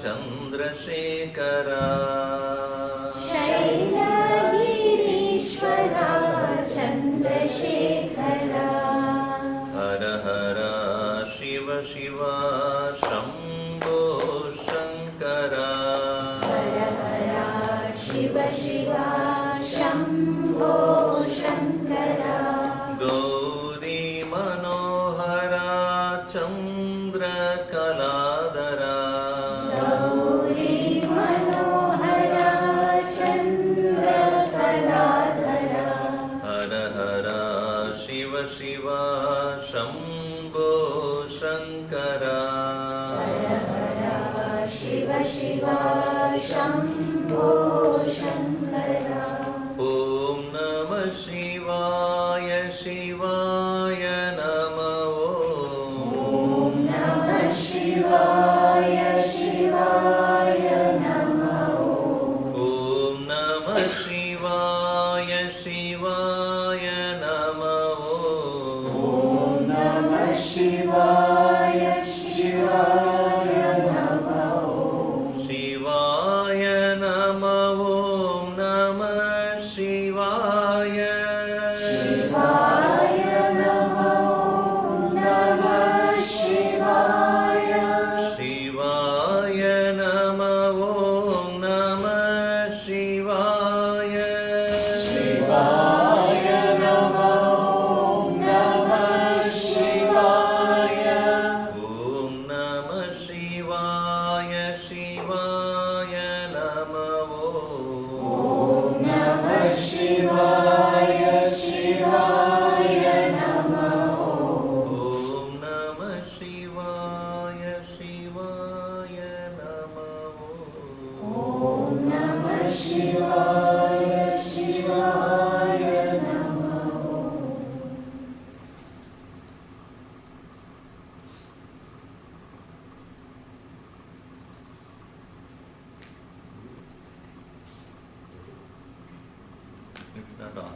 चन्द्रशेखरा शैलगिरीश्वरा चन्द्रशेखरा हर हर शिव शिव शम्भो शङ्करा हर हर शिव शिव शम्भो शङ्करा गौरी मनोहरा चन्द्रकलाधरा गौरी मनोहरा चन्द्रकलाधरा हर हर शिव शिव शम्भो शङ्करा हर हर शिव शिव शम्भो शङ्करा ॐ नमः शिवाय शिवाय नमः ॐ नमः शिवाय शिवाय नमः ॐ नमः शिवाय शिवाय नमः ॐ नमः शिवाय शिवाय नमः शिवाय नमः ॐ नमः शिवाय शिवाय नमः नमः शिवाय शिवाय नमः ॐ नमः शिवाय शिवाय नमः नमः शिवाय ॐ नमः शिवाय शिवाय नमः ॐ नमः शिवाय शिवाय नमः ॐ नमः शिवाय शिवाय नमः ॐ नमः शिवाय शिवाय नमः It's not on.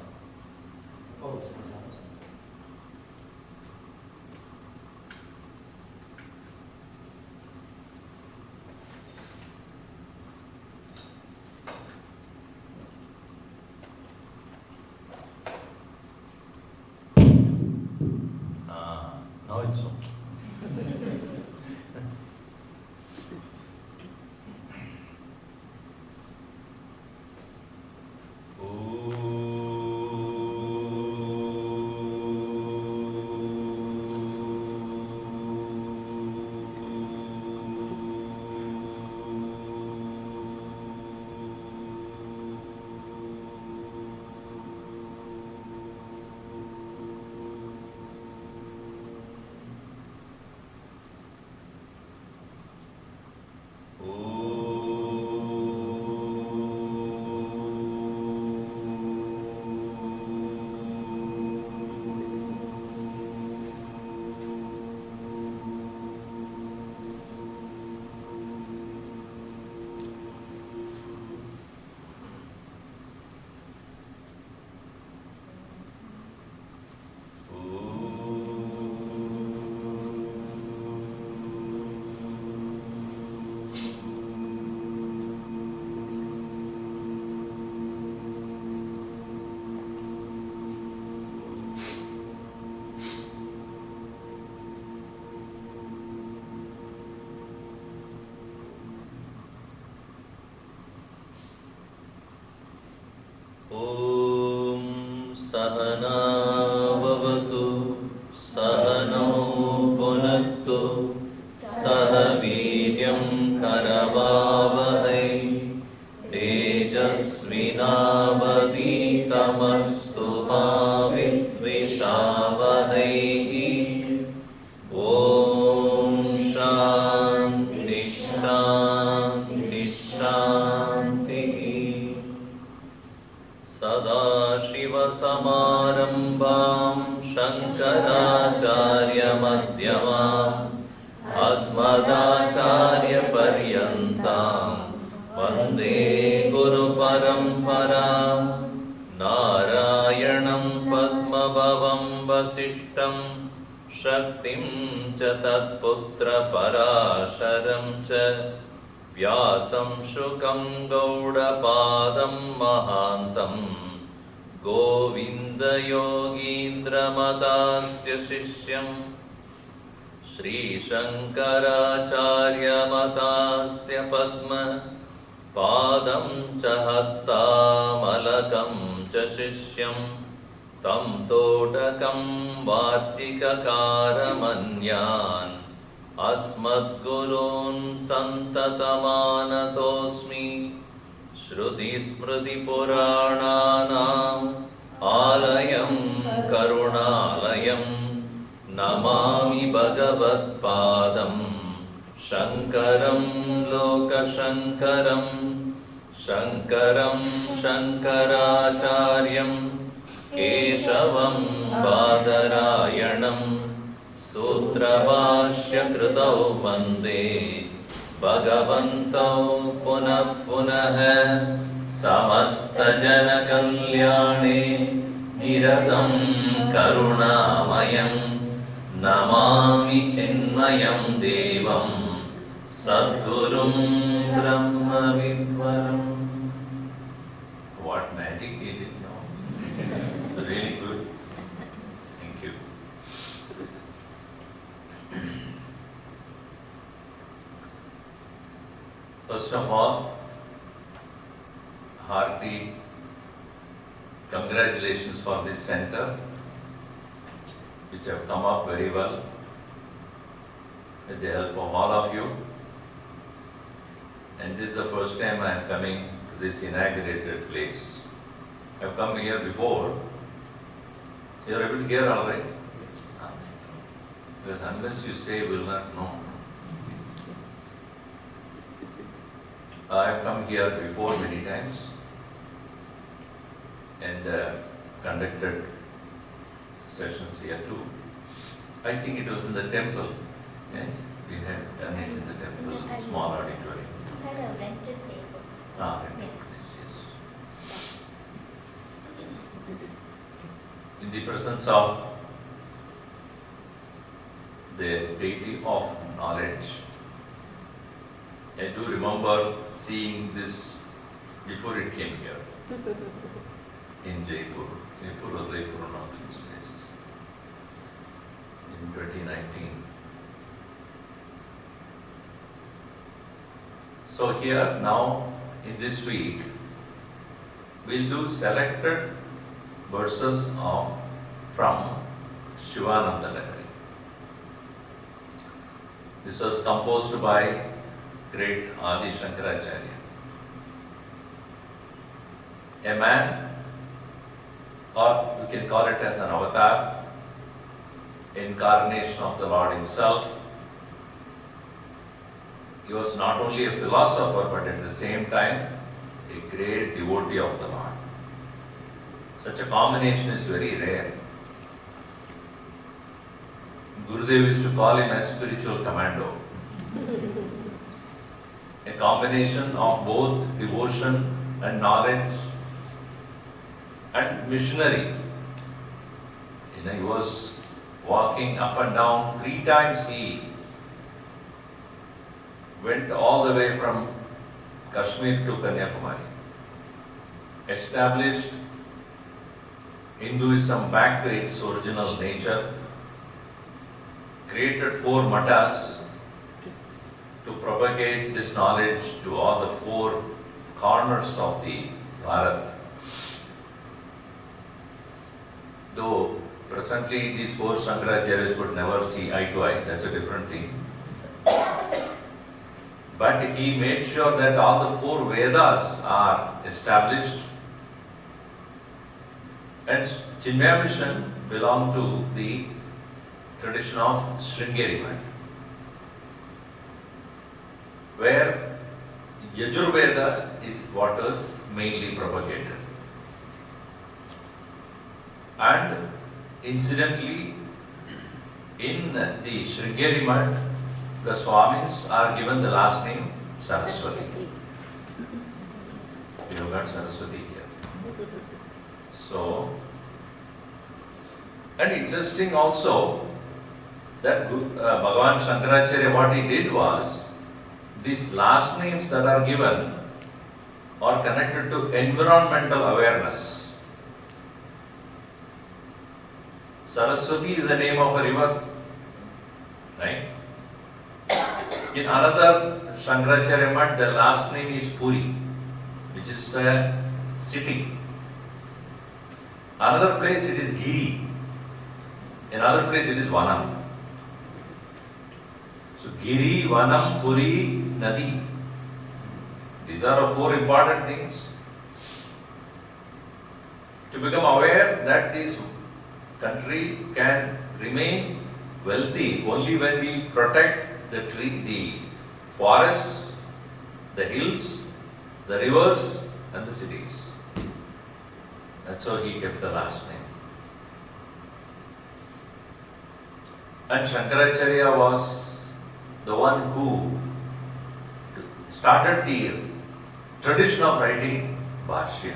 Now it's okay. ॐ सहना भवतु सहनौ पुनक्तु सह वीर्यं करवावहै तेजस्विनावधीतमस्तु मा विद्विषावहै ॐ शान्ति शान्ति शान्तिः सदाशिवसमारम्भां शङ्कराचार्यमध्यमाम् अस्मदाचार्यपर्यन्तां वन्दे गुरुपरम्परां नारायणं पद्मभवं वसिष्ठं शक्तिं च तत्पुत्रपराशरं च व्यासं शुकं गौडपादं महान्तं गोविन्दयोगीन्द्रमतास्य शिष्यम् श्रीशङ्कराचार्यमतास्य पद्मपादं च हस्तामलकं च शिष्यम् तं तोटकं वार्तिककारमन्यान् अस्मद्गुरून् सन्ततमानतोऽस्मि श्रुतिस्मृतिपुराणानाम् आलयं करुणालयं नमामि भगवत्पादं शङ्करं लोकशङ्करं शङ्करं शङ्कराचार्यं केशवं बादरायणं सूत्रभाष्यकृतौ वन्दे भगवन्तौ पुनः पुनः समस्तजनकल्याणे निरतं करुणामयं नमामि चिन्मयं देवं सद्गुरुं ब्रह्मविद्वरम्. What magic he did now. Really good. Thank you. First of all, hearty congratulations for this center, which have come up very well with the help of all of you. And this is the first time I am coming to this inaugurated place. I have come here before. You are able to hear all right? Because unless you say, we will not know. I have come here before many times and conducted sessions here too. I think it was in the temple, and we had done it in the temple, small auditorium. We had a rented place also. Rented place, yes. In the presence of the deity of knowledge, I do remember seeing this before it came here in Jaipur. Jaipur or not these places. In 2019. So here now in this week we'll do selected verses from Sivananda Lahari. This was composed by great Adi Sankaracharya. A man, or we can call it as an avatar, incarnation of the Lord Himself. He was not only a philosopher, but at the same time, a great devotee of the Lord. Such a combination is very rare. Gurudev used to call him a spiritual commando. A combination of both devotion and knowledge and missionary. He was walking up and down. 3 times he went all the way from Kashmir to Kanyakumari. Established Hinduism back to its original nature. Created 4 matas to propagate this knowledge to all the 4 corners of the Bharat. Though presently these 4 Sankaracharyas would never see eye to eye, that's a different thing. But he made sure that all the 4 Vedas are established, and Chinmaya Mission belonged to the tradition of Sringeri Math, where Yajurveda is what was mainly propagated. And incidentally, in the Sringeri Math, the Swamis are given the last name Saraswati. You have got Saraswati here. So, and interesting also, that Bhagavan Sankaracharya, what he did was, these last names that are given are connected to environmental awareness. Saraswati is the name of a river, right? In another Sankaracharya Math, the last name is Puri, which is a city. Another place it is Giri. In another place it is Vanam. So Giri, Vanam, Puri, Nadi. These are the four important things. To become aware that this country can remain wealthy only when we protect the tree, the forests, the hills, the rivers and the cities. That's how he kept the last name. And Sankaracharya was the one who started the tradition of writing Bhashya.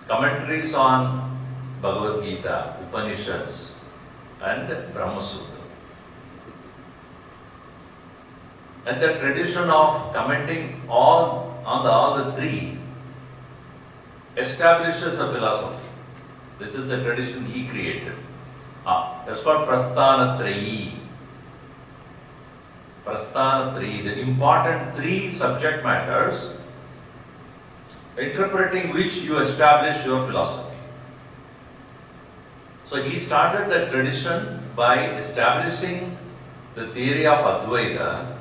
Commentaries on Bhagavad Gita, Upanishads and Brahma Sutra. And the tradition of commenting all the three establishes a philosophy. This is the tradition he created. That's called Prasthanatrayi. Prasthanatrayi, the important three subject matters interpreting which you establish your philosophy. So he started that tradition by establishing the theory of Advaita,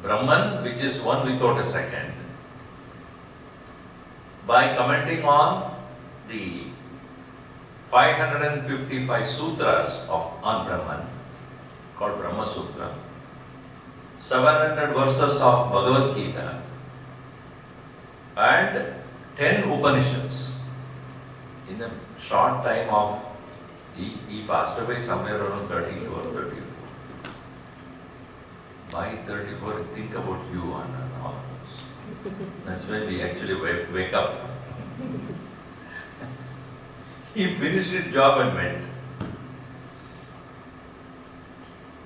Brahman, which is one without a second, by commenting on the 555 sutras on Brahman, called Brahma Sutra, 700 verses of Bhagavad Gita, and 10 Upanishads. In a short time of, he passed away somewhere around 32 or 34. By 34, think about you and all of us. That's when we actually wake up. He finished his job and went.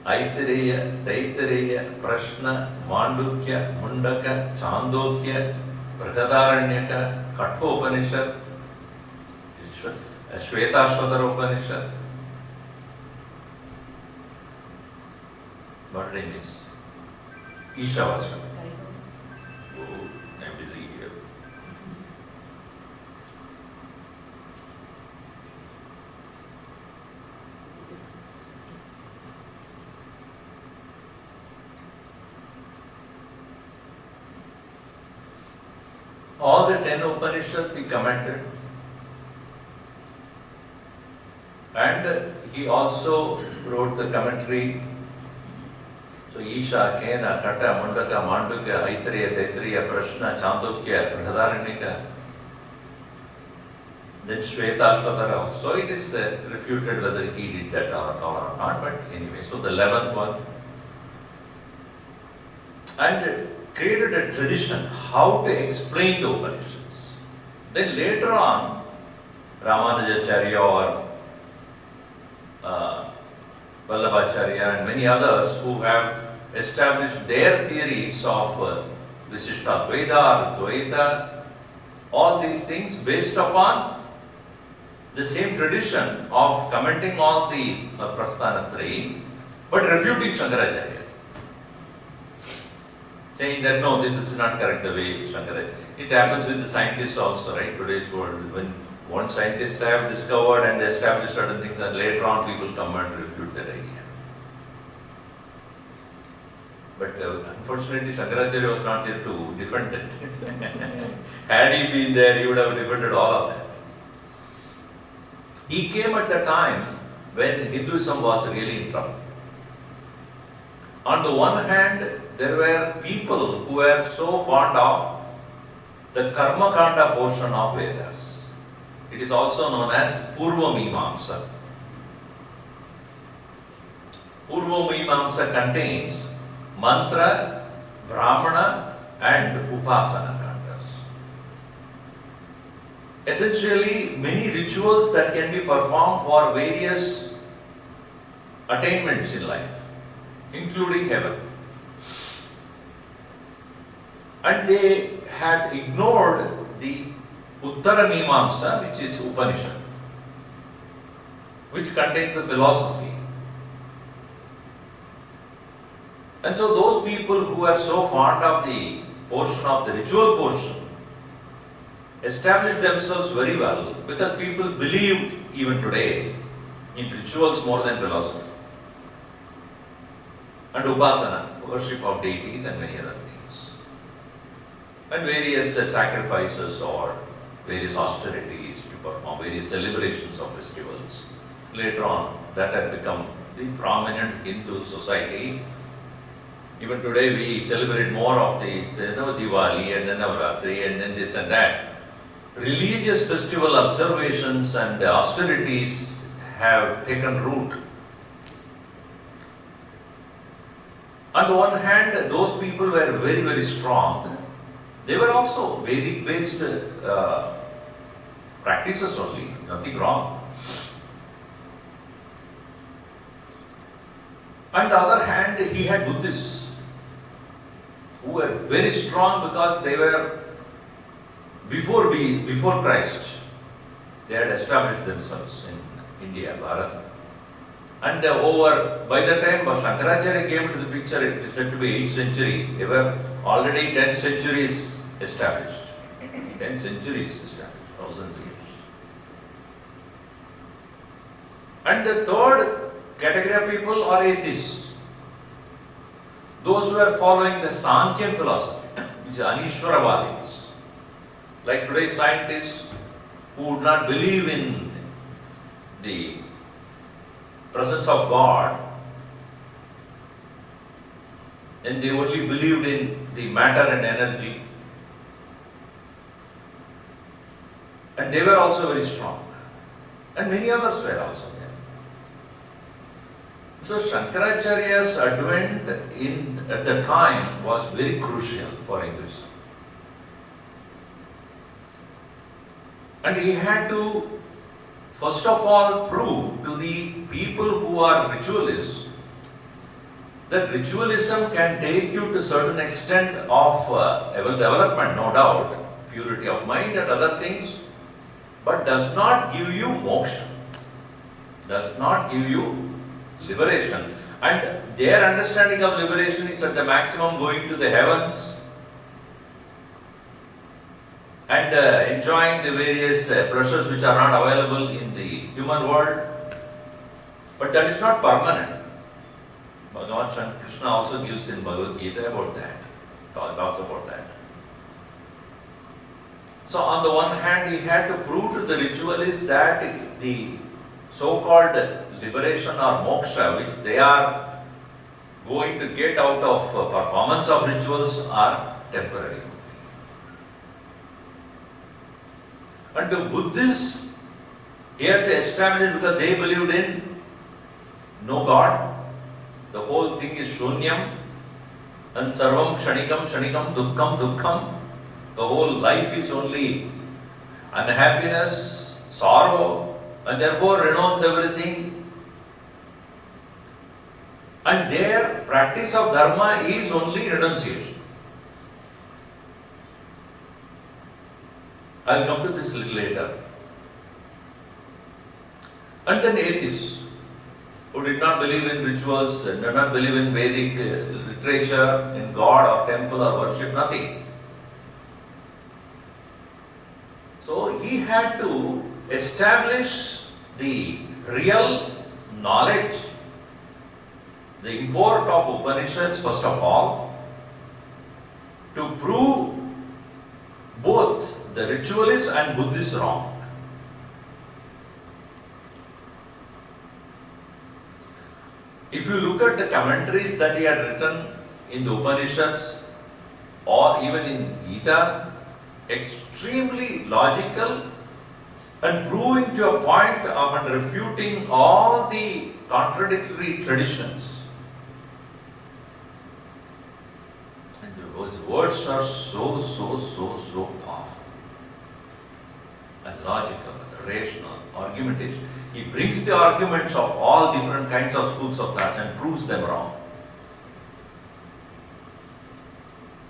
Aitareya, Taitareya, Prashna, Mandukya, Mundaka, Chandokya, Brihadaranyaka, Kathopanishad, Shvetashvatara Upanishad. What did I miss? Ishavasana. Oh, I'm busy here. All the 10 Upanishads he commented, and he also wrote the commentary. So Isha, Kena, Kata, Mundaka, Mandukya, Aitareya, Taitariya, Prashna, Chandokya, Brihadaranyaka, then Shvetashvatara. So it is refuted whether he did that or not, but anyway, so the 11th one. And created a tradition how to explain the Upanishads. Then later on, Ramanujacharya or Vallabhacharya and many others who have established their theories of Visishtadvaita or Dvaita, all these things based upon the same tradition of commenting on the Prasthanatrayi, but refuting Sankaracharya. Saying that no, this is not correct the way Shankaracharya. It happens with the scientists also, right? Today's world, when one scientist have discovered and established certain things, and later on people come and refute that idea. But unfortunately, Shankaracharya was not there to defend it. Had he been there, he would have defended all of that. He came at the time when Hinduism was really in trouble. On the one hand, there were people who were so fond of the Karma Kanda portion of Vedas. It is also known as Purva Mimamsa. Purva Mimamsa contains mantra, brahmana and upasana kandas. Essentially, many rituals that can be performed for various attainments in life, including heaven. And they had ignored the Uttara Mimamsa, which is Upanishad, which contains the philosophy. And so those people who are so fond of the portion of the ritual portion established themselves very well, because people believe even today in rituals more than philosophy. And upasana, worship of deities and many other things. And various sacrifices or various austerities to perform, various celebrations of festivals. Later on, that had become the prominent Hindu society. Even today we celebrate more of these, Diwali and then Navratri and then this and that. Religious festival observations and austerities have taken root. On the one hand, those people were very, very strong. They were also Vedic-based practices only, nothing wrong. On the other hand, he had Buddhists who were very strong because they were before Christ. They had established themselves in India, Bharat. And by the time Sankaracharya came into the picture, it is said to be 8th century, they were already 10 centuries established. 10 centuries established, thousands of years. And the third category of people are atheists. Those who are following the Sankhya philosophy, which is Anishwaravadis. Like today's scientists who would not believe in the presence of God, and they only believed in the matter and energy. And they were also very strong. And many others were also there. So Sankaracharya's advent at the time was very crucial for Hinduism. And he had to, first of all, prove to the people who are ritualists that ritualism can take you to a certain extent of development, no doubt, purity of mind and other things, but does not give you moksha, does not give you liberation. And their understanding of liberation is at the maximum going to the heavens and enjoying the various pleasures which are not available in the human world. But that is not permanent. Bhagavan Krishna also gives in Bhagavad Gita about that, talks about that. So on the one hand, he had to prove to the ritualists that the so-called liberation or moksha, which they are going to get out of performance of rituals, are temporary. And the Buddhists, he had to establish, because they believed in no God. The whole thing is shunyam and sarvam kshanikam, kshanikam, dukkham, dukkham. The whole life is only unhappiness, sorrow, and therefore renounce everything. And their practice of dharma is only renunciation. I will come to this a little later. And then atheists, who did not believe in rituals, did not believe in Vedic literature, in God or temple or worship, nothing. So he had to establish the real knowledge, the import of Upanishads first of all, to prove both the ritualists and Buddhists wrong. If you look at the commentaries that he had written in the Upanishads or even in Gita, extremely logical and proving to a point of and refuting all the contradictory traditions. And those words are so powerful and logical, rational, argumentation. He brings the arguments of all different kinds of schools of thought and proves them wrong.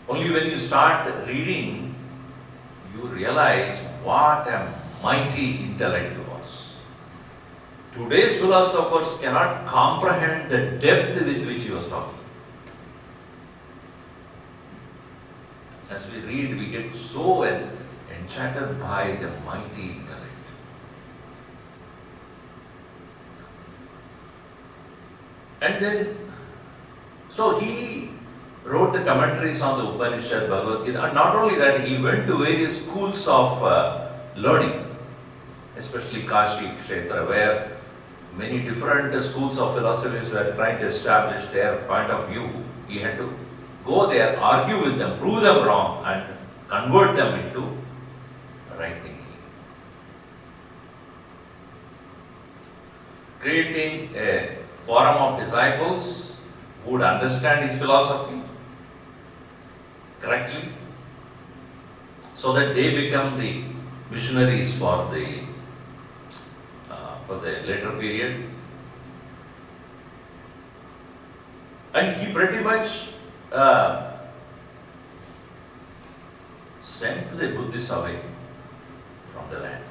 Only when you start reading, you realize what a mighty intellect he was. Today's philosophers cannot comprehend the depth with which he was talking. As we read, we get so enchanted by the mighty intellect. And then, so he wrote the commentaries on the Upanishad, Bhagavad Gita, and not only that, he went to various schools of learning, especially Kashi, Kshetra, where many different schools of philosophies were trying to establish their point of view. He had to go there, argue with them, prove them wrong, and convert them into right thinking. Creating a forum of disciples who would understand his philosophy correctly, so that they become the missionaries for the later period. And he pretty much sent the Buddhists away from the land.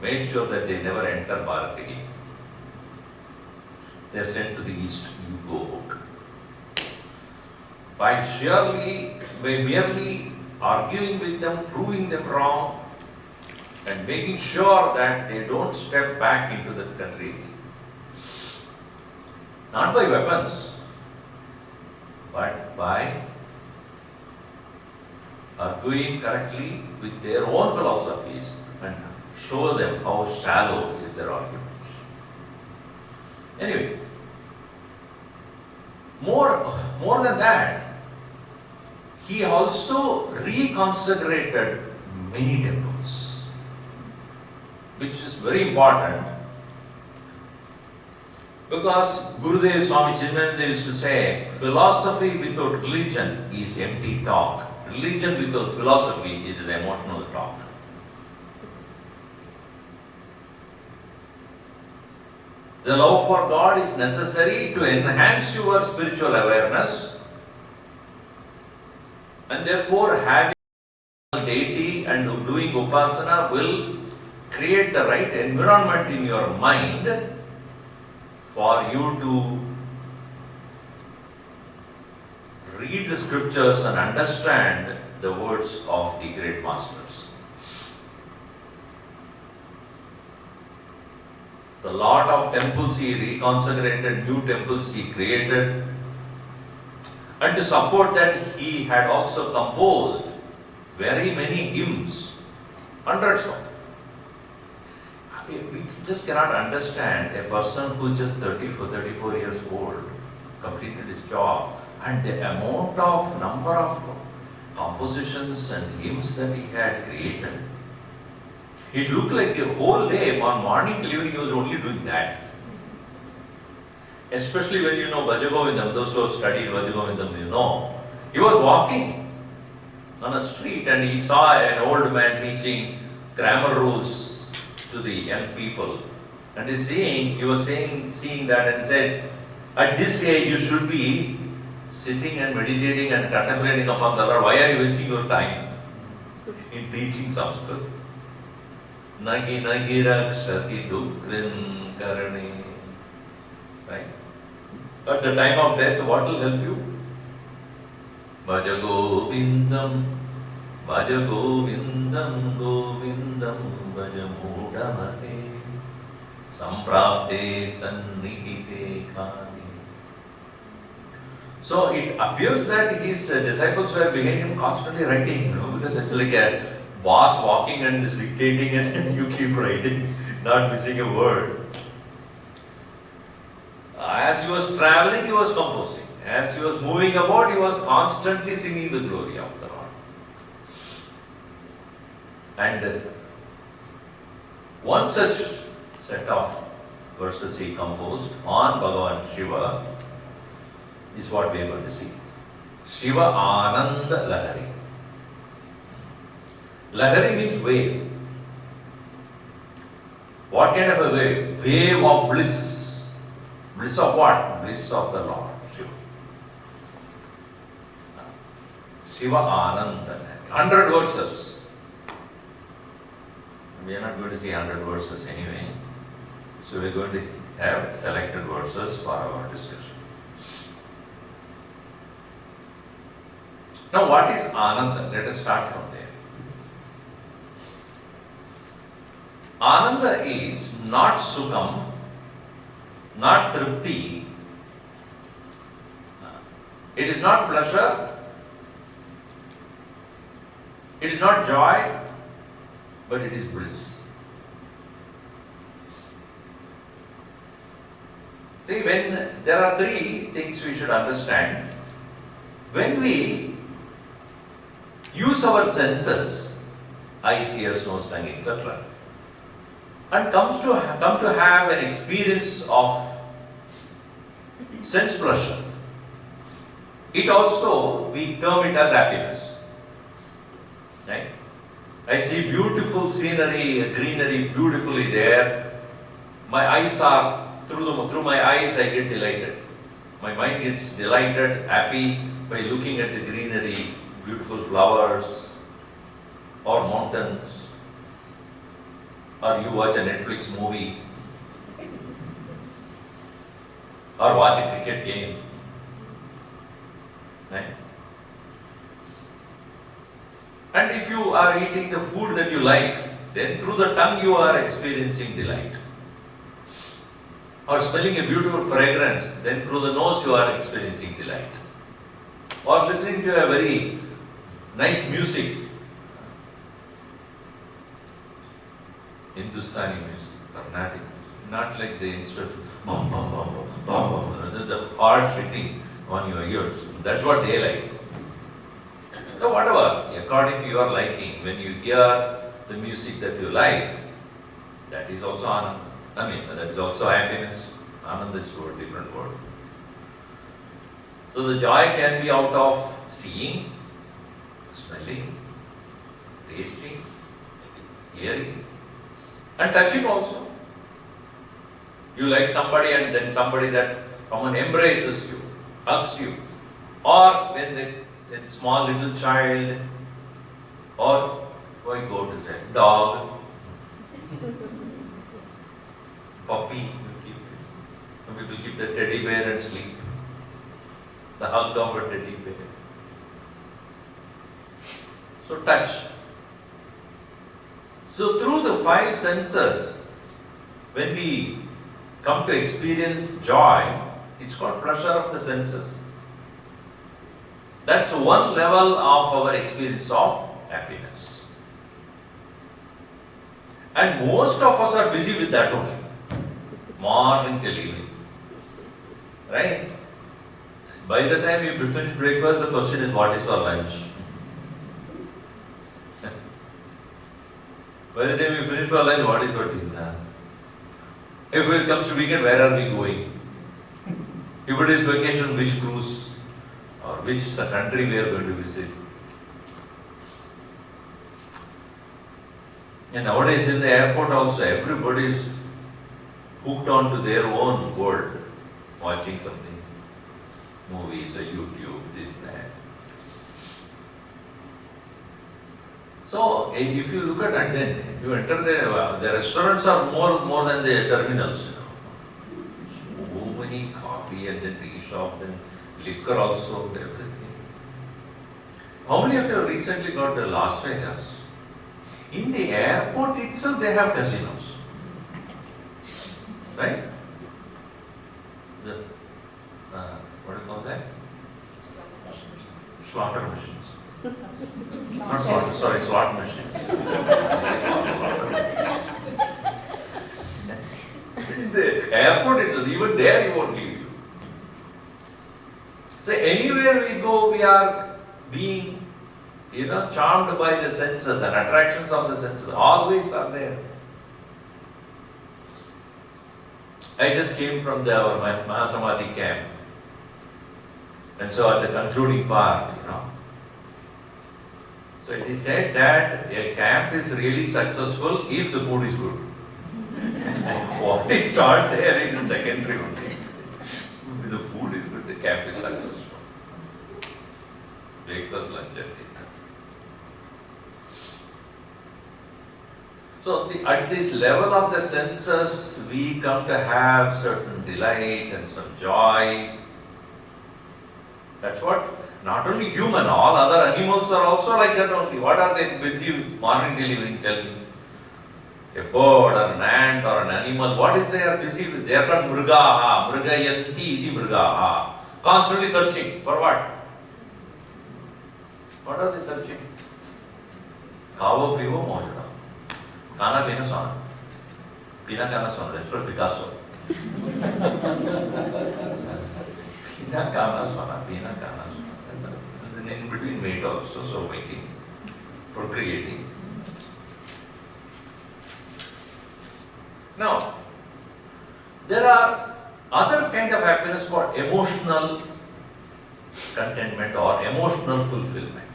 Made sure that they never enter Bharat again. They are sent to the east, you go book. By merely arguing with them, proving them wrong, and making sure that they don't step back into the country. Not by weapons, but by arguing correctly with their own philosophies and show them how shallow is their arguments. Anyway, more than that, he also reconsecrated many temples, which is very important, because Gurudev Swami Ishwarananda used to say, philosophy without religion is empty talk. Religion without philosophy, it is emotional talk. The love for God is necessary to enhance your spiritual awareness, and therefore having deity and doing upasana will create the right environment in your mind for you to read the scriptures and understand the words of the great masters. The lot of temples he reconsecrated, new temples he created, and to support that he had also composed very many hymns, hundreds of them. We just cannot understand a person who is just 34 years old, completed his job, and the number of compositions and hymns that he had created. It looked like a whole day, on morning till evening, he was only doing that. Especially when you know Bhajagovindam, those who have studied Bhajagovindam, you know. He was walking on a street and he saw an old man teaching grammar rules to the young people. And he was seeing that and said, at this age you should be sitting and meditating and contemplating upon the Lord. Why are you wasting your time in teaching Sanskrit? Nagi rakshati dukrin karane. Right? At the time of death, what will help you? Bhaja Govindam, Bhaja Govindam, Govindam, Bhaja Mudamate, Samprapte Sannihite Khani. So it appears that his disciples were behind him constantly writing, because it's like a boss walking and is dictating and you keep writing, not missing a word. As he was traveling, he was composing. As he was moving about, he was constantly singing the glory of the Lord. And one such set of verses he composed on Bhagavan Shiva is what we are going to see. Shiva Ananda Lahari. Lahari means wave. What kind of a wave? Wave of bliss. Bliss of what? Bliss of the Lord, Shiva. Shiva Ananda. 100 verses. We are not going to see 100 verses anyway. So we are going to have selected verses for our discussion. Now what is Ananda? Let us start from there. Ananda is not Sukham, not Tripti. It is not pleasure. It is not joy, but it is bliss. See, when there are three things we should understand. When we use our senses, eyes, ears, nose, tongue, etc., and come to have an experience of sense pleasure, it also, we term it as happiness. Right? I see beautiful scenery, greenery beautifully there. My eyes are, through my eyes I get delighted. My mind gets delighted, happy by looking at the greenery, beautiful flowers or mountains. Or you watch a Netflix movie or watch a cricket game. Right? And if you are eating the food that you like, then through the tongue you are experiencing delight. Or smelling a beautiful fragrance, then through the nose you are experiencing delight. Or listening to a very nice music, Hindustani music, Carnatic music, not like the instead of bum bum bum bum bum bum, the hard hitting on your ears. That's what they like. So whatever, according to your liking, when you hear the music that you like, that is also Ananda. That is also happiness. Ananda is a different word. So the joy can be out of seeing, smelling, tasting, hearing, and touching also. You like somebody and then somebody that someone embraces you, hugs you, or when the small little child, or why go to say dog, puppy, you keep it. Some people keep the teddy bear and sleep. The hug of a teddy bear. So touch. So through the five senses, when we come to experience joy, it's called pleasure of the senses. That's one level of our experience of happiness. And most of us are busy with that only. Morning till evening. Right? By the time you finish breakfast, the question is, what is for lunch? By the time you finish for lunch, what is for dinner? If it comes to weekend, where are we going? If it is vacation, which cruise? Or which country we are going to visit? And nowadays in the airport also, everybody is hooked on to their own world, watching something, movies or YouTube, this, that. So if you look at it, then you enter the restaurants are more than the terminals. So many coffee and then tea shop, then liquor also, everything. How many of you have recently got to Las Vegas? In the airport itself, they have casinos. Right? What do you call that? Slaughter machines. Not slaughter, sorry, slot machines. In the airport itself, even there you won't leave you. So anywhere we go, we are being, charmed by the senses and attractions of the senses. Always are there. I just came from our Mahasamadhi camp. And so at the concluding part, so it is said that a camp is really successful if the food is good. What is taught there, it is secondary only. If the food is good, the camp is successful. Breakfast, lunch and dinner. So at this level of the senses, we come to have certain delight and some joy. That's what, not only human, all other animals are also like that only. What are they busy morning till evening, tell me? A bird or an ant or an animal, what is they are busy with? They are called mrugaha, mrugayanti iti mrugaha. Constantly searching, for what? What are they searching? Kavo, pivo, mojuna. Kana, pina, sona. Pina, kana, sona. That's for Picasso. Pina, kana, sona. Pina, kana, sona. And in between mate also, so making, procreating. Now, there are other kind of happiness called emotional contentment or emotional fulfillment.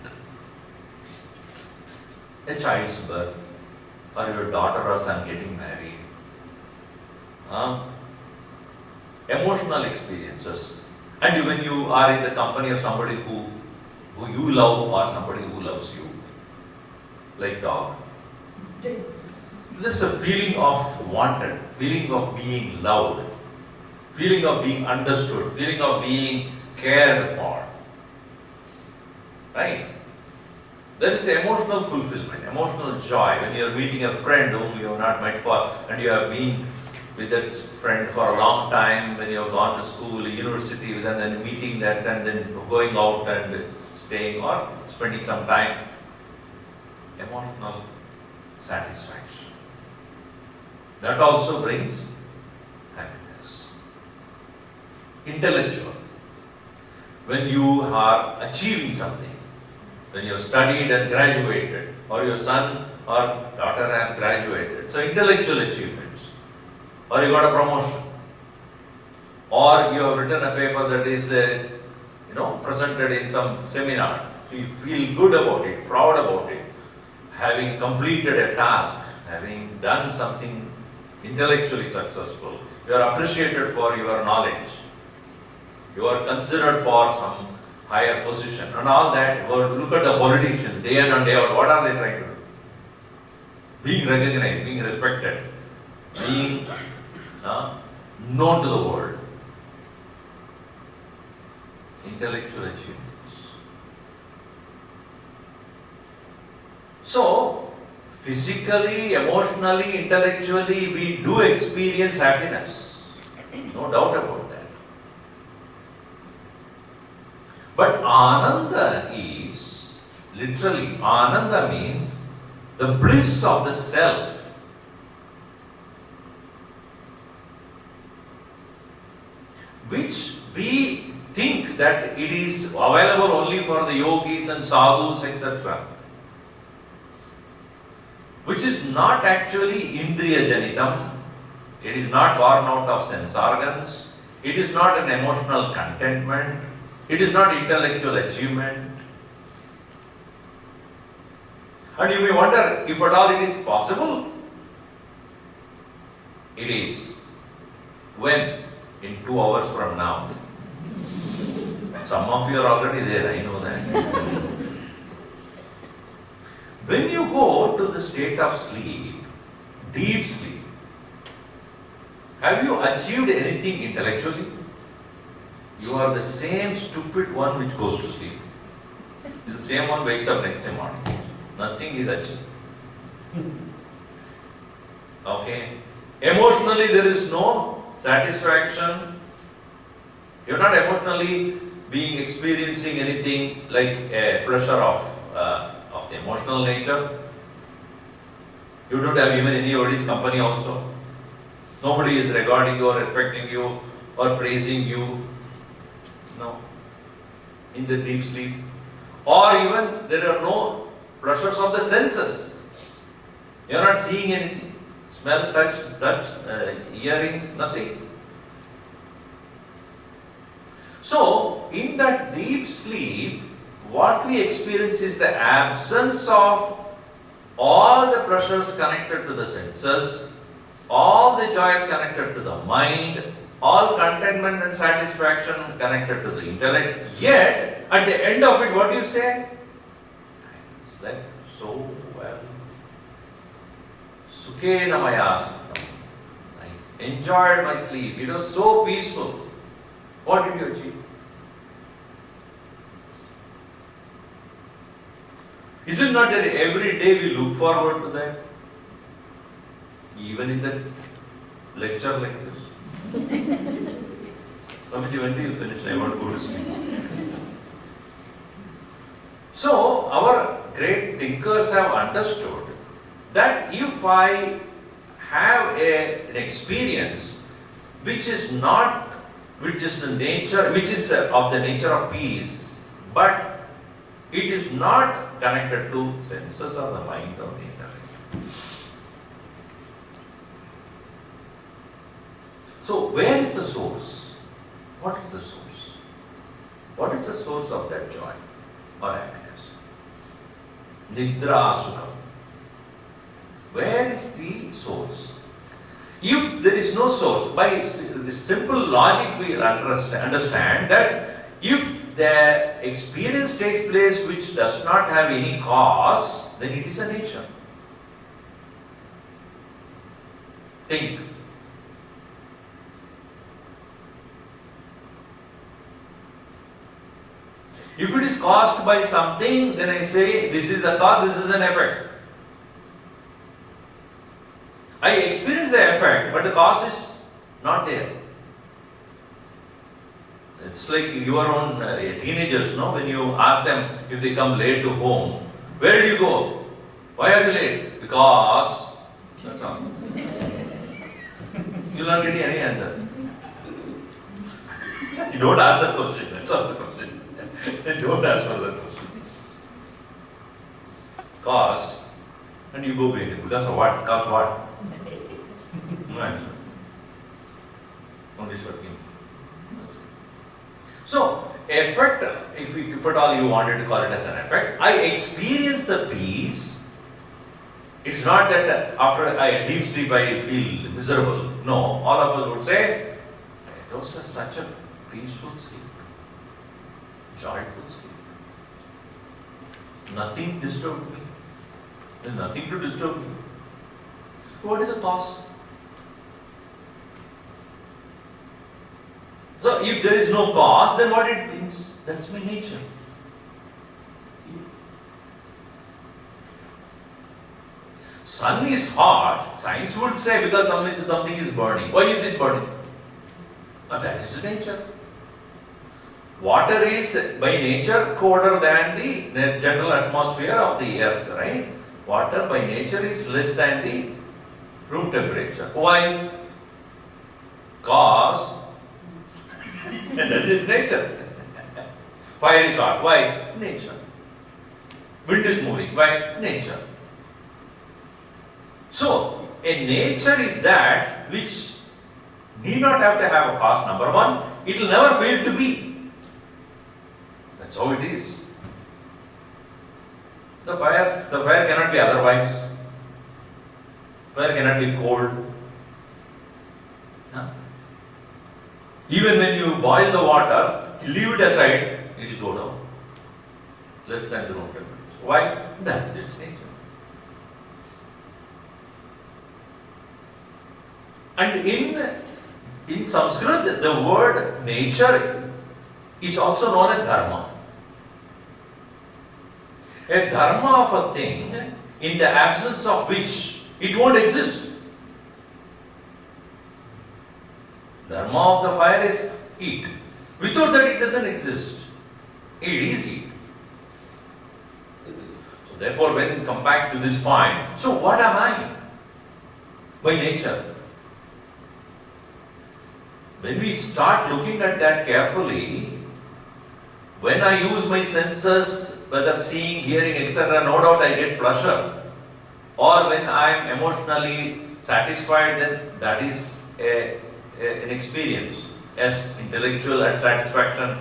A child's birth, or your daughter or son getting married. Emotional experiences. And when you are in the company of somebody who you love or somebody who loves you, like dog. There's a feeling of wanted, feeling of being loved, feeling of being understood, feeling of being cared for. Right? There is emotional fulfillment, emotional joy when you are meeting a friend whom you have not met for, and you have been with that friend for a long time, when you have gone to school, university with them, then meeting that and then going out and staying or spending some time. Emotional satisfaction. That also brings happiness. Intellectual. When you are achieving something, when you have studied and graduated, or your son or daughter have graduated, so intellectual achievements, or you got a promotion, or you have written a paper that is presented in some seminar, so you feel good about it, proud about it, having completed a task, having done something intellectually successful, you are appreciated for your knowledge, you are considered for some higher position and all that. Look at the politicians, day in and day out, what are they trying to do? Being recognized, being respected, being known to the world. Intellectual achievements. So, physically, emotionally, intellectually, we do experience happiness. No doubt about that. But Ananda is, literally, Ananda means the bliss of the self. Which we think that it is available only for the yogis and sadhus, etc. Which is not actually indriya janitam. It is not born out of sense organs. It is not an emotional contentment. It is not intellectual achievement. And you may wonder if at all it is possible. It is. When? In 2 hours from now. Some of you are already there, I know that. When you go to the state of sleep, deep sleep, have you achieved anything intellectually? You are the same stupid one which goes to sleep. The same one wakes up next day morning. Nothing is achieved. Okay? Emotionally there is no satisfaction. You are not emotionally experiencing anything like a pleasure of the emotional nature. You don't have even anybody's company also. Nobody is regarding you or respecting you or praising you. No. In the deep sleep. Or even there are no pleasures of the senses. You are not seeing anything. Smell, touch, hearing, nothing. So, in that deep sleep, what we experience is the absence of all the pleasures connected to the senses, all the joy is connected to the mind, all contentment and satisfaction connected to the intellect, yet at the end of it, what do you say? I slept so well. Sukhena maya suktam. I enjoyed my sleep. It was so peaceful. What did you achieve? Is it not that every day we look forward to that? Even in the lecture like this. Swamiji, when do you finish? I want to go to sleep. So, our great thinkers have understood that if I have an experience which is not, which is the nature, which is of the nature of peace, but it is not connected to senses or the mind or the intellect. So, where is the source? What is the source? What is the source of that joy or happiness? Nidra Sukha. Where is the source? If there is no source, by simple logic we understand that if the experience takes place which does not have any cause, then it is a nature. Think. If it is caused by something, then I say this is the cause, this is an effect. I experience the effect, but the cause is not there. It's like your own teenagers, no? When you ask them if they come late to home, where did you go? Why are you late? Because. That's all. You'll not get any answer. You don't ask the question. That's all the question. You don't ask for the questions. Cause, and you go back. Because of what? Cause what? No answer. Only working. So, effect, if at all you wanted to call it as an effect, I experience the peace. It's not that after I deep sleep I feel miserable. No, all of us would say, it was such a peaceful sleep, joyful sleep. Nothing disturbed me. There's nothing to disturb me. What is the cause? So, if there is no cause, then what it means? That's my nature. Sun is hot, science would say because something is burning. Why is it burning? That is its nature. Water is by nature colder than the general atmosphere of the earth, right? Water by nature is less than the room temperature. Why? Cause and that is its nature. Fire is hot. Why? Nature. Wind is moving. Why? Nature. So, a nature is that which need not have to have a cause. Number one, it will never fail to be. That's how it is. The fire cannot be otherwise. Fire cannot be cold. No. Even when you boil the water, leave it aside, it will go down. Less than the room temperature. Why? That is its nature. And in Sanskrit, the word nature is also known as dharma. A dharma of a thing in the absence of which it won't exist. Dharma of the fire is heat. Without that it doesn't exist. It is heat. So therefore when we come back to this point, so what am I? By nature. When we start looking at that carefully, when I use my senses, whether seeing, hearing, etc., no doubt I get pleasure. Or when I am emotionally satisfied, then that is an experience as intellectual and satisfaction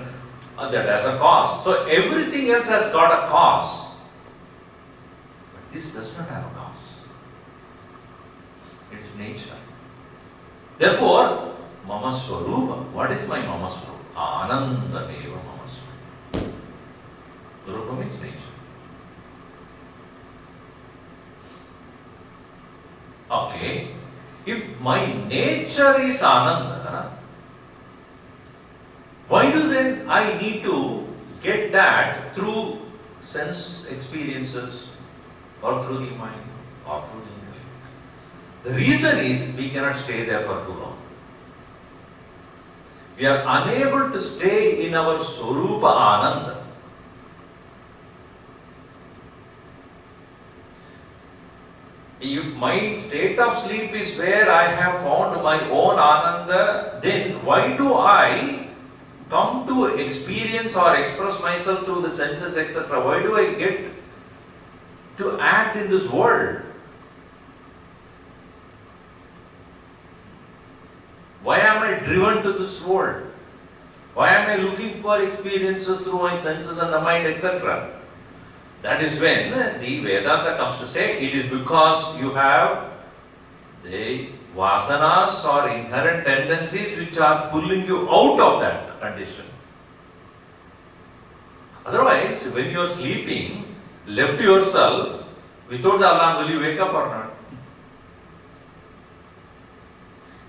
that has a cause. So everything else has got a cause. But this does not have a cause. It's nature. Therefore, Mama Swarupa. What is my Mama Swarupa? Anandameva Mama Swarupa. Swarupa means nature. Okay. If my nature is Ananda, why do then I need to get that through sense experiences or through the mind or through the intellect? The reason is we cannot stay there for too long. We are unable to stay in our Swarupa Ananda. If my state of sleep is where I have found my own Ananda, then why do I come to experience or express myself through the senses, etc.? Why do I get to act in this world? Why am I driven to this world? Why am I looking for experiences through my senses and the mind, etc.? That is when the Vedanta comes to say it is because you have the vasanas or inherent tendencies which are pulling you out of that condition. Otherwise, when you are sleeping, left to yourself, without the alarm, will you wake up or not?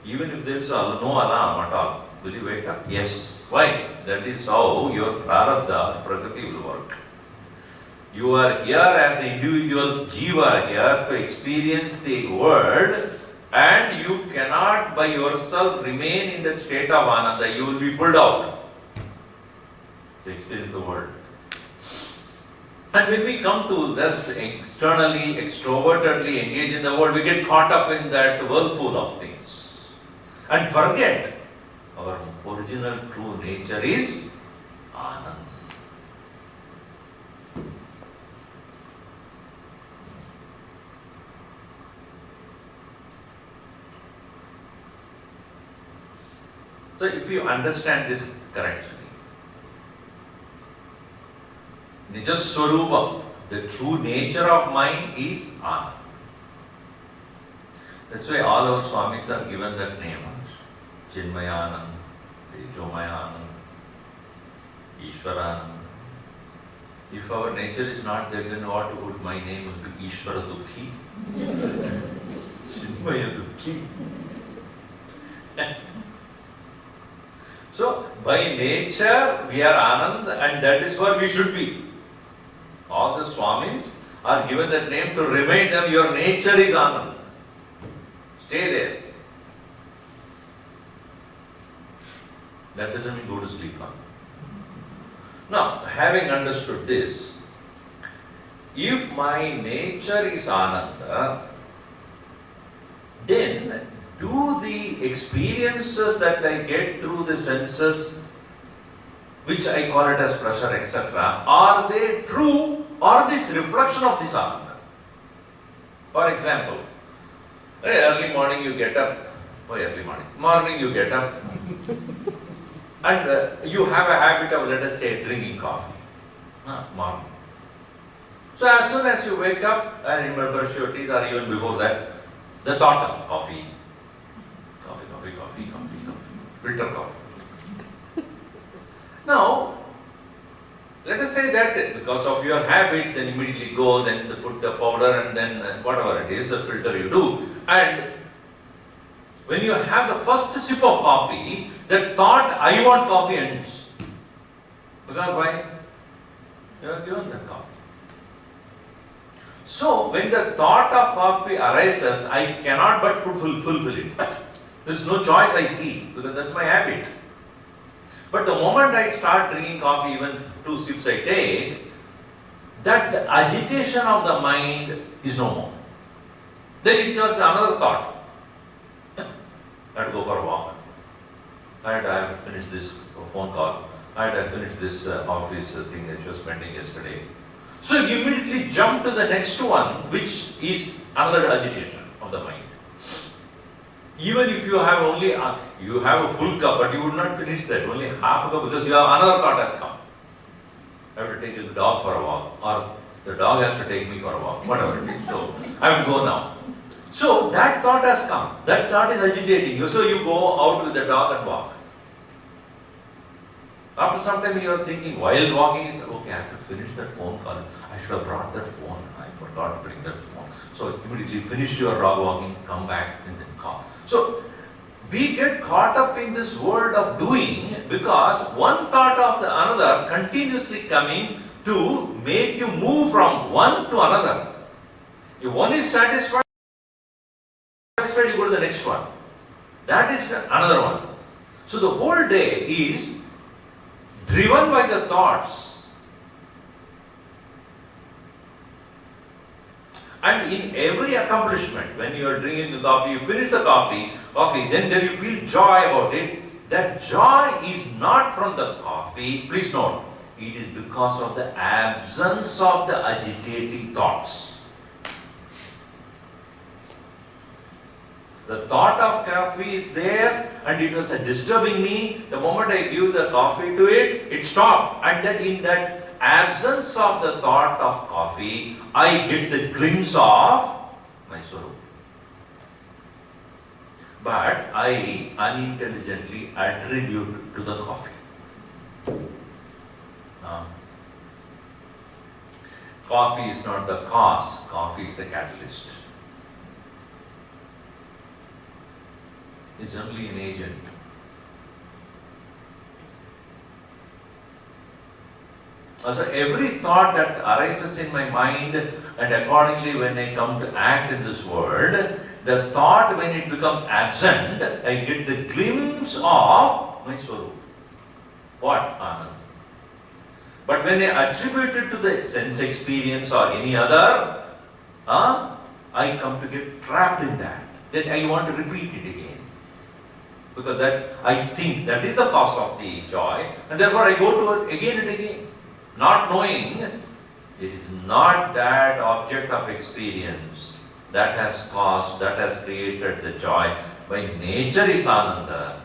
Even if there is no alarm at all, will you wake up? Yes. Why? That is how your prarabdha, prakriti will work. You are here as the individual's jiva here to experience the world, and you cannot by yourself remain in that state of ananda. You will be pulled out to experience the world. And when we come to this externally, extrovertedly engage in the world, we get caught up in that whirlpool of things and forget our original true nature is ananda. So if you understand this correctly, Nijaswarupa, the true nature of mind is Ananda. That's why all our Swamis are given that name. Chinmayananda, Tejomayananda, Ishwarananda. If our nature is not there, then what would my name would be? Ishvara Dukhi? Chinmaya Dukhi. So, by nature, we are Anand, and that is what we should be. All the Swamis are given that name to remind them your nature is Anand. Stay there. That doesn't mean go to sleep. Now, having understood this, if my nature is Ananda, then do the experiences that I get through the senses, which I call it as pleasure, etc., are they true or this reflection of this Ananda? For example, early morning you get up, morning you get up, and you have a habit of, let us say, drinking coffee. Morning. So as soon as you wake up and brush your teeth, or even before that, the thought of coffee, filter coffee. Now, let us say that because of your habit, then immediately go, then put the powder, and then whatever it is, the filter you do. And when you have the first sip of coffee, that thought, I want coffee, ends. Because why? You are given that coffee. So, when the thought of coffee arises, I cannot but fulfill it. There is no choice I see, because that's my habit. But the moment I start drinking coffee, even 2 sips I take, that the agitation of the mind is no more. Then it was another thought. I had to go for a walk. I had to finish this phone call. I had to finish this office thing that was pending yesterday. So you immediately jump to the next one, which is another agitation of the mind. Even if you have only, you have a full cup, but you would not finish that, only half a cup, because you have another thought has come. I have to take the dog for a walk, or the dog has to take me for a walk, whatever it is. So I have to go now. So that thought has come. That thought is agitating you. So you go out with the dog and walk. After some time you are thinking, while walking, it's okay, I have to finish that phone call. I should have brought that phone. I forgot to bring that phone. So immediately finish your dog walking, come back and then call. So we get caught up in this world of doing because one thought of the another continuously coming to make you move from one to another. If one is satisfied, you go to the next one. That is another one. So the whole day is driven by the thoughts. And in every accomplishment, when you are drinking the coffee, you finish the coffee, then you feel joy about it. That joy is not from the coffee. Please note, it is because of the absence of the agitating thoughts. The thought of coffee is there and it was disturbing me. The moment I give the coffee to it, it stopped. And then in that absence of the thought of coffee, I get the glimpse of my Swarup. But I unintelligently attribute to the coffee. Coffee is not the cause, coffee is a catalyst. It's only an agent. So every thought that arises in my mind, and accordingly when I come to act in this world, the thought when it becomes absent, I get the glimpse of my Swarup. What? Anand. But when I attribute it to the sense experience or any other, I come to get trapped in that. Then I want to repeat it again. Because that I think that is the cause of the joy, and therefore I go to it again and again, not knowing it is not that object of experience that has caused, that has created the joy. By nature is Ananda,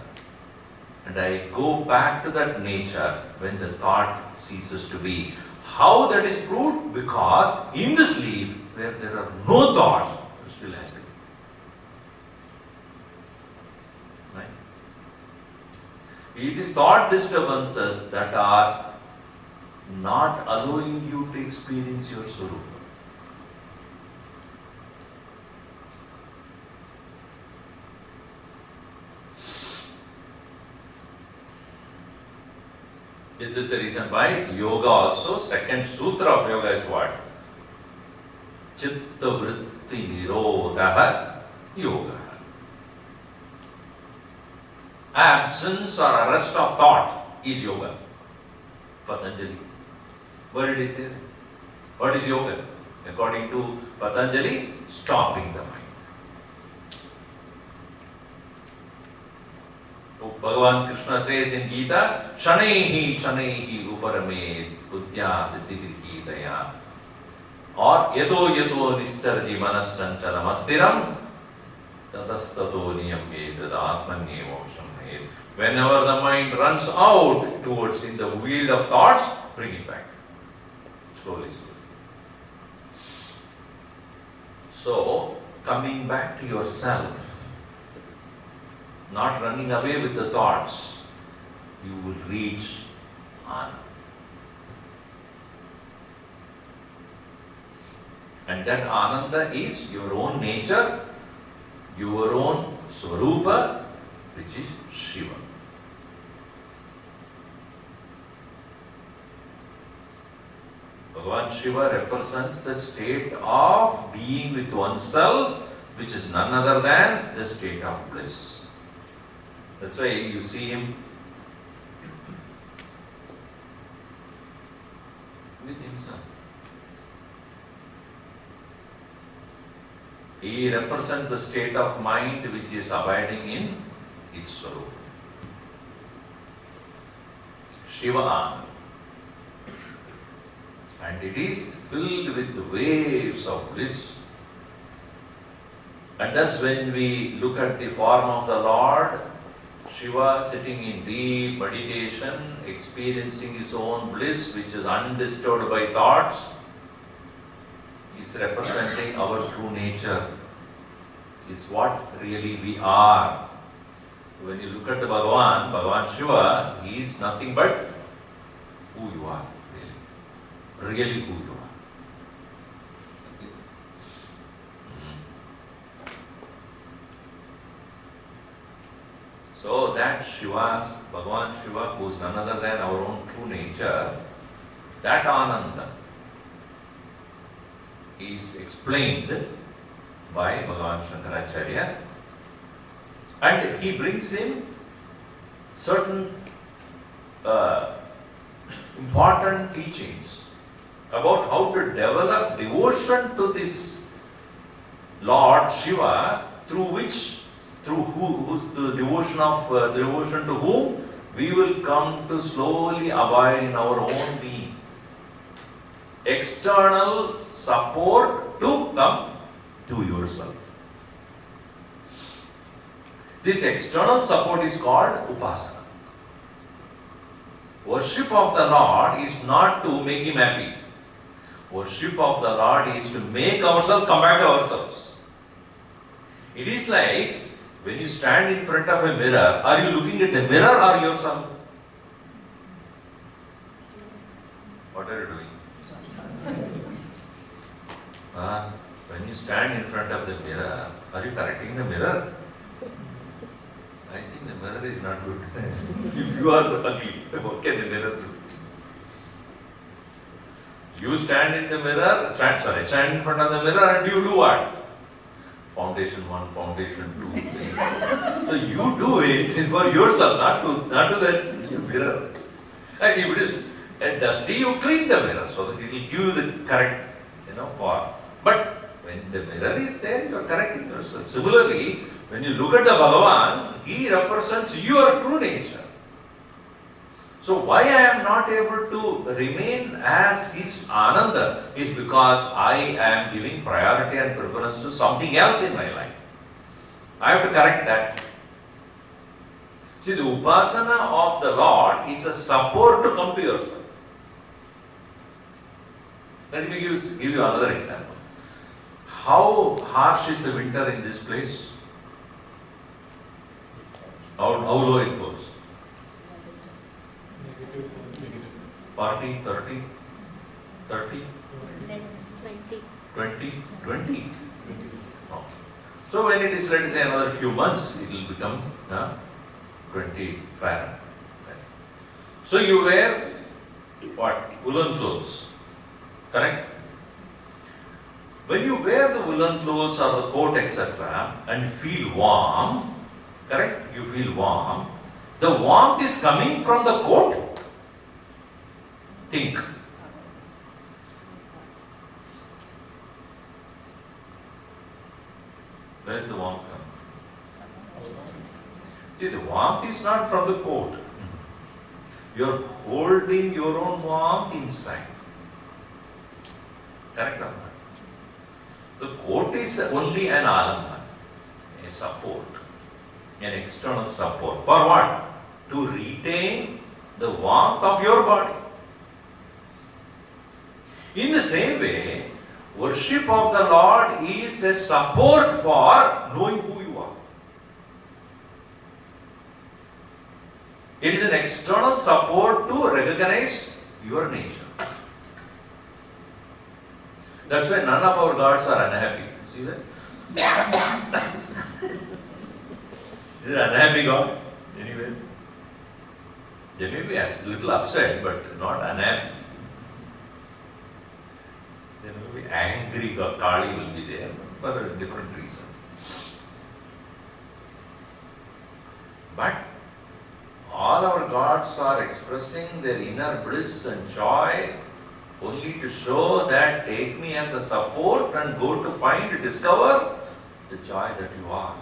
and I go back to that nature when the thought ceases to be. How that is proved? Because in the sleep where there are no thoughts, it's still happening. It is thought disturbances that are not allowing you to experience your Swarupa. This is the reason why yoga also, second sutra of yoga is what? Chitta vritti nirodha yoga. Absence or arrest of thought is yoga. Patanjali. What did he say? What is yoga? According to Patanjali, stopping the mind. Bhagavan Krishna says in Gita, Shanaihi Shanaihi Uparamed Pujya Swami or Yato Yato Nischarati Manaschanchalam Astiram Tatastato Niyamye Atmanyevam Shamhed. Whenever the mind runs out towards in the wheel of thoughts, bring it back. Slowly, slowly. So, coming back to yourself, not running away with the thoughts, you will reach Ananda. And that Ananda is your own nature, your own Swarupa, which is Shiva. Bhagavan Shiva represents the state of being with oneself, which is none other than the state of bliss. That's why you see him with himself. He represents the state of mind which is abiding in its Swarupa. Shiva Ananda. And it is filled with waves of bliss. And thus when we look at the form of the Lord, Shiva sitting in deep meditation, experiencing his own bliss which is undisturbed by thoughts, is representing our true nature. is what really we are. When you look at the Bhagavan Shiva, he is nothing but who you are, really who you are. So that Bhagavan Shiva, who is none other than our own true nature, that Ananda is explained by Bhagavan Sankaracharya, and he brings in certain important teachings about how to develop devotion to this Lord Shiva, through the devotion to whom we will come to slowly abide in our own being. External support to come to yourself. This external support is called upasana. Worship of the Lord is not to make Him happy. Worship of the Lord is to make ourselves come back to ourselves. It is like when you stand in front of a mirror, are you looking at the mirror or yourself? What are you doing? When you stand in front of the mirror, are you correcting the mirror? I think the mirror is not good. If you are ugly, what can the mirror do? You stand in the mirror, stand in front of the mirror, and you do what? Foundation 1, foundation 2. So you do it for yourself, not to that mirror. And if it is dusty, you clean the mirror so that it will give you the correct, form. But when the mirror is there, you are correcting yourself. Similarly, when you look at the Bhagavan, he represents your true nature. So why I am not able to remain as his Ananda is because I am giving priority and preference to something else in my life. I have to correct that. See, the upasana of the Lord is a support to come to yourself. Let me give you another example. How harsh is the winter in this place? How low it goes? 40, 30, 30? Less 20? No. So when it is, let us say, another few months, it will become 20 Fahrenheit. So you wear what? Woolen clothes. Correct? When you wear the woolen clothes or the coat, etc., and feel warm, correct? You feel warm. The warmth is coming from the coat. Think. Where is the warmth coming? See, the warmth is not from the coat. You are holding your own warmth inside. Correct or not? The coat is only an alamban, a support, an external support. For what? To retain the warmth of your body. In the same way, worship of the Lord is a support for knowing who you are. It is an external support to recognize your nature. That's why none of our gods are unhappy. See that? Is it an unhappy God? Anyway. They may be a little upset, but not unhappy. There may be angry Kali will be there for a different reason. But all our gods are expressing their inner bliss and joy only to show that take me as a support and go to discover the joy that you are.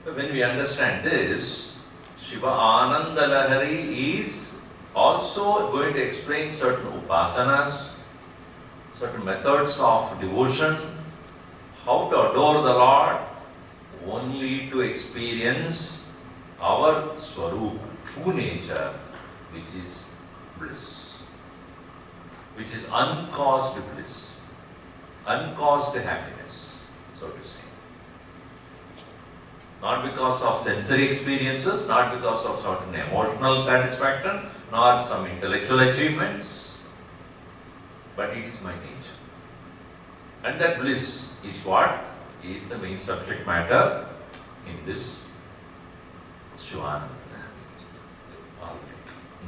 When we understand this, Sivananda Lahari is also going to explain certain upasanas, certain methods of devotion, how to adore the Lord, only to experience our Swarup, true nature, which is bliss. which is uncaused bliss, uncaused happiness, so to say. Not because of sensory experiences, not because of certain emotional satisfaction, nor some intellectual achievements, but it is my nature. And that bliss is what is the main subject matter in this Shivananda.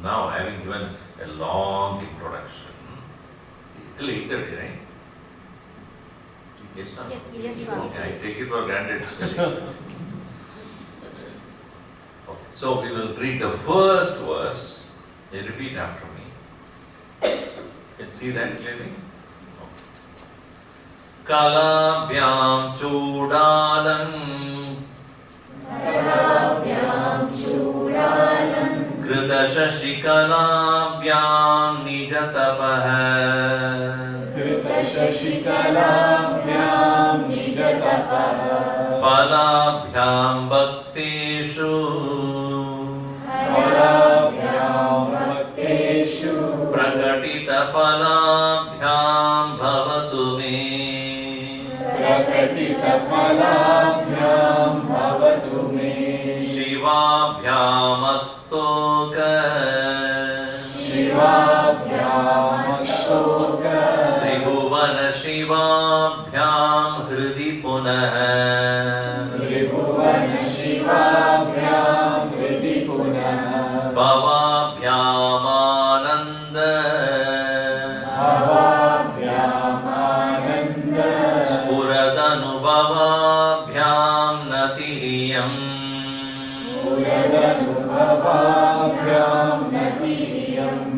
Now, having given a long introduction, till 8:30, right? Yes, sir? Yes. Okay, I take it for granted it's till 8:30. Okay, so we will read the first verse. They repeat after me. You can see that clearly? Kalabhyam chudalam Krita shashikalambyam nijatapah Palabhyam bhakteshu Prakatita palabhyam bhavatu me Shivabhyamastoka Tribhuvana Shivabhyam hridi punah Bhavabhyamananda Spuradhanubhavabhyam natiriyam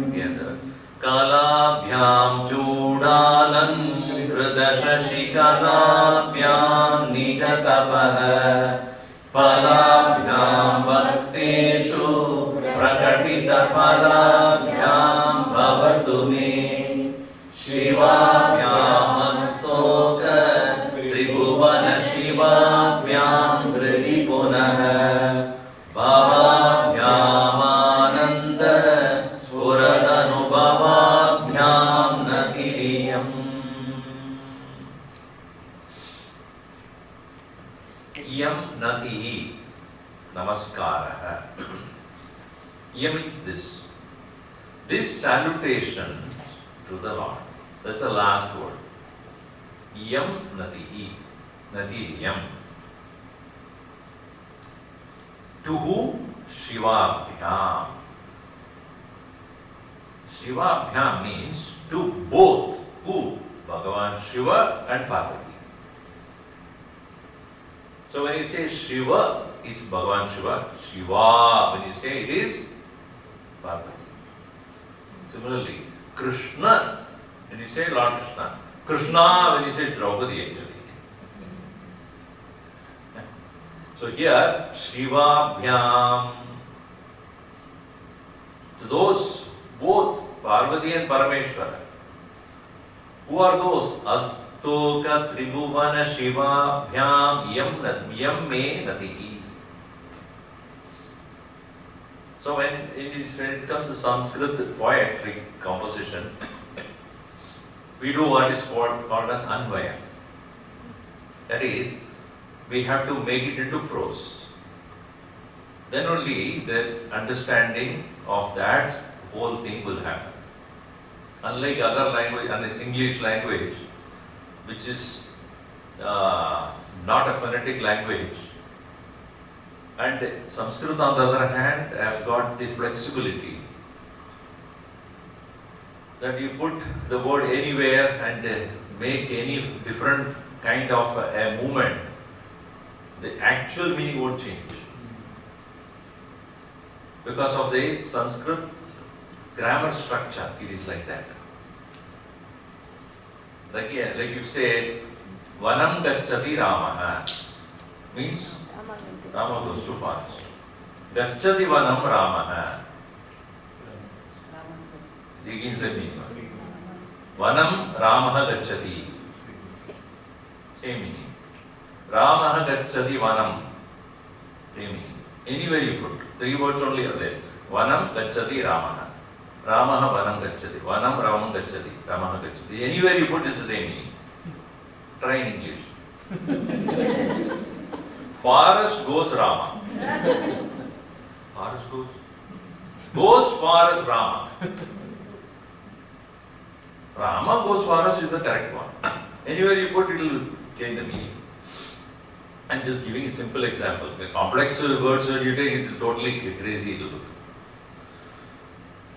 Together. Kalabhyam chudalam Kridashashikalabhyam nijatapah Palabhyam bhakteshu Prakatita palabhyam bhavatu me Shivabhyamastoka Tribhuvana Shivabhyam hridi punah Bhavabhyamananda Spuradhanubhavabhyam natiriyam. Yam natihi namaskaraha. Yam means this. This salutation to the Lord. That's the last word. Yam natihi. Nati yam. To whom? Shivabhyam. Shivabhyam means to both. Who? Bhagavan Shiva and Parvati. So when you say Shiva, is Bhagavan Shiva. Shiva, when you say it is Parvati. Similarly, Krishna, when you say Lord Krishna. Krishna, when you say Draupadi actually. So here, Shivabhyam. To those, both Parvati and Parameshwara. Who are those? Astoka Tribhuvana Shivabhyam Yam me natihi. So when it comes to Sanskrit poetry composition, we do what is called as Anvaya. That is, we have to make it into prose. Then only the understanding of that whole thing will happen. Unlike other language, unless English language, which is not a phonetic language, and Sanskrit on the other hand has got the flexibility that you put the word anywhere and make any different kind of a movement, the actual meaning won't change. Because of the Sanskrit grammar structure, it is like that. Like you say, Vanam gacchati Ramaha means Rama goes too fast. Gacchati Vanam Ramaha begins the meaning. Vanam Ramaha gacchati. Same meaning. Ramaha gacchati Vanam. Same meaning. Anywhere you put, 3 words only are there. Vanam gacchati Ramaha. Ramaha vanam gacchati. Vanam ramam gacchati. Ramaha gacchati. Anywhere you put, it's the same meaning. Try in English. Forest goes Rama. Forest goes forest Rama. Rama goes forest is the correct one. Anywhere you put, it will change the meaning. I'm just giving a simple example. The complex words that you take, it's totally crazy to do.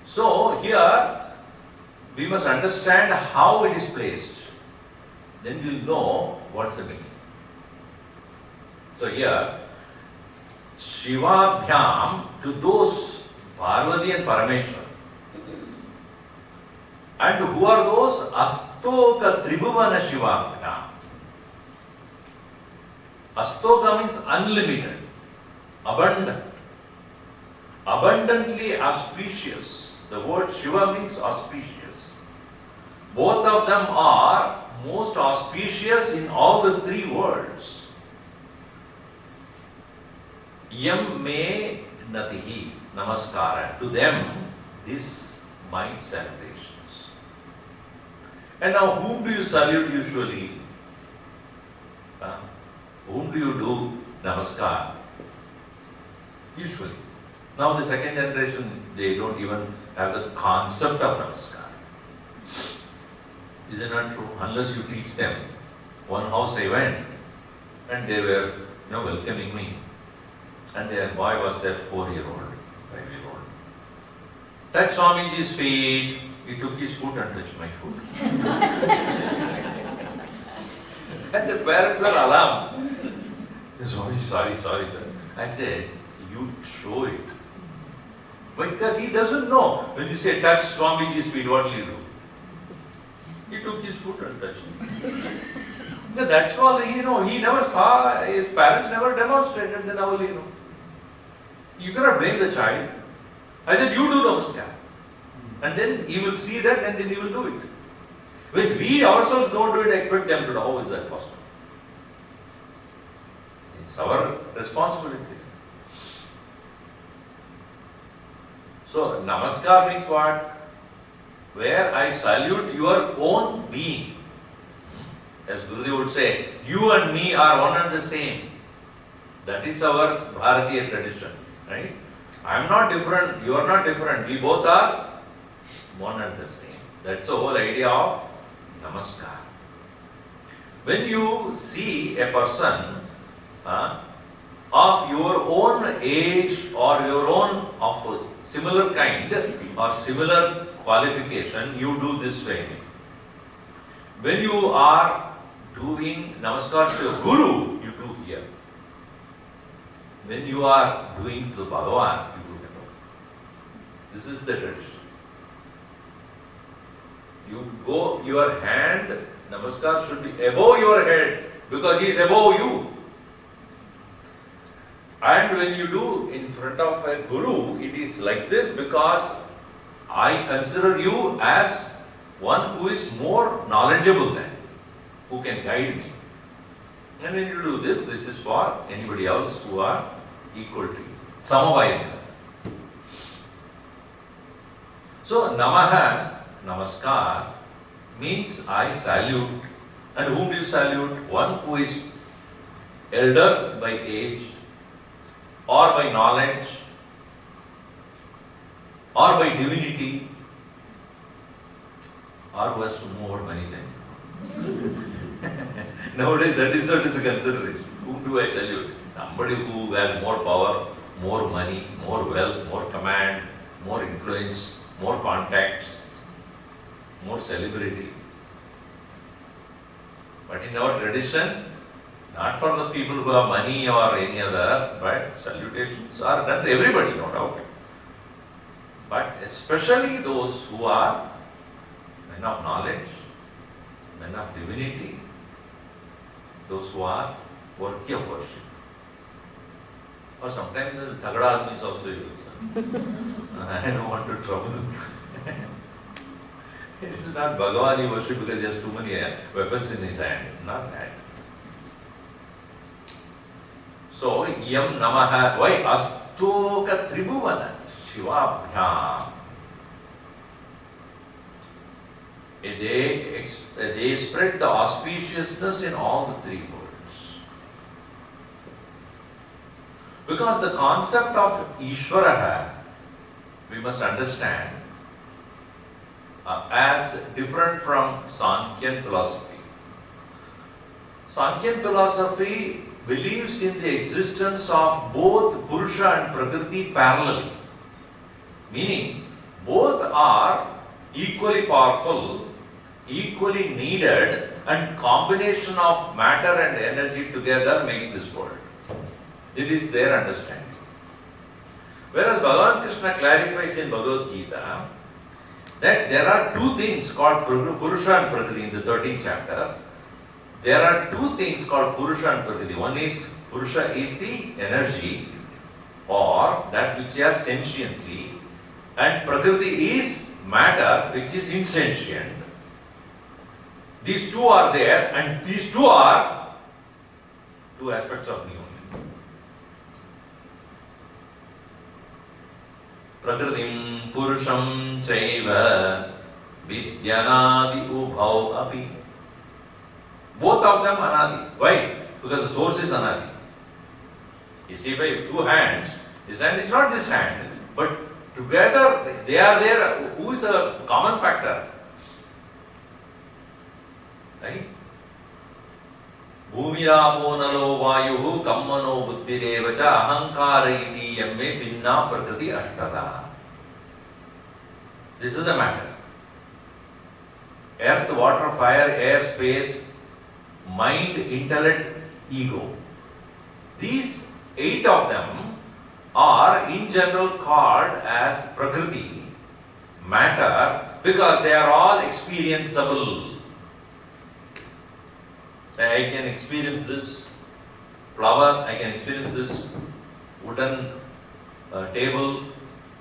So here, we must understand how it is placed. Then we'll know what's the meaning. So here, Shivabhyam, to those Parvati and Parameshwar. And who are those? Astoka Tribhuvana Shivabhyam. Astoka means unlimited, abundant, abundantly auspicious. The word Shiva means auspicious. Both of them are most auspicious in all the three words. Yam me natihi namaskara. To them, this my salutations. And now, whom do you salute usually? Whom do you do namaskar? Usually. Now the second generation, they don't even have the concept of namaskar. Is it not true? Unless you teach them. One house I went, and they were welcoming me. And their boy was there, 4-year-old, 5-year-old. Touched Swamiji's feet. He took his foot and touched my foot. And the parents were alarmed. Sorry, sir. I said, you show it. Because he doesn't know. When you say touch Swamiji's feet, what will he do? He took his foot and touched me. That's all he know. He never saw, his parents never demonstrated, then how will he know? You cannot blame the child. I said, you do namaskar. And then he will see that and then he will do it. When we ourselves don't do it, expect them to do. How is that possible? It's our responsibility. So, namaskar means what? Where I salute your own being. As Gurudev would say, you and me are one and the same. That is our Bharatiya tradition, right? I am not different, you are not different. We both are one and the same. That's the whole idea of namaskar. When you see a person of your own age or your own of similar kind or similar qualification, you do this way. When you are doing namaskar to your guru, you do here. When you are doing to Bhagavan, you do here. This is the tradition. You go, your hand, namaskar should be above your head because he is above you. And when you do in front of a guru, it is like this because I consider you as one who is more knowledgeable than, who can guide me. And when you do this, this is for anybody else who are equal to you. Samavayasana. So, namaha, namaskar, means I salute. And whom do you salute? One who is elder by age, or by knowledge, or by divinity, or who has to know more money than you. Nowadays, that is what is a consideration. Whom do I salute? Somebody who has more power, more money, more wealth, more command, more influence, more contacts, more celebrity. But in our tradition, not for the people who have money or any other, but salutations are done to everybody, no doubt. But especially those who are men of knowledge, men of divinity, those who are worthy of worship. Or sometimes the thagda admi is also used. I don't want to trouble. It is not Bhagavan you worship because he has too many weapons in his hand. Not that. So, yam namaha, why astoka tribhuvana, shivabhyam. they spread the auspiciousness in all the three worlds. Because the concept of Ishvaraha, we must understand, as different from Sankhya philosophy. Sankhya philosophy believes in the existence of both Purusha and Prakriti parallelly. Meaning, both are equally powerful, equally needed, and combination of matter and energy together makes this world. It is their understanding. Whereas Bhagavan Krishna clarifies in Bhagavad Gita that there are two things called Purusha and Prakriti in the 13th chapter. There are two things called Purusha and Prakriti. One is, Purusha is the energy or that which has sentiency, and Prakriti is matter which is insentient. These two are there, and these two are two aspects of me only. Prakritim Purusham Chaiva Vidyanadi Ubhau Api. Both of them Anadi. Why? Because the source is Anadi. You see, if I have two hands, this hand is not this hand, but together they are there. Who is a common factor? Right? Bhumirapo nalo vayuhu kammano buddhirevacha ahankara iti yamme binna prakriti ashtata. This is the matter. Earth, water, fire, air, space, mind, intellect, ego. These 8 of them are in general called as Prakriti, matter, because they are all experienceable. I can experience this flower, I can experience this wooden table,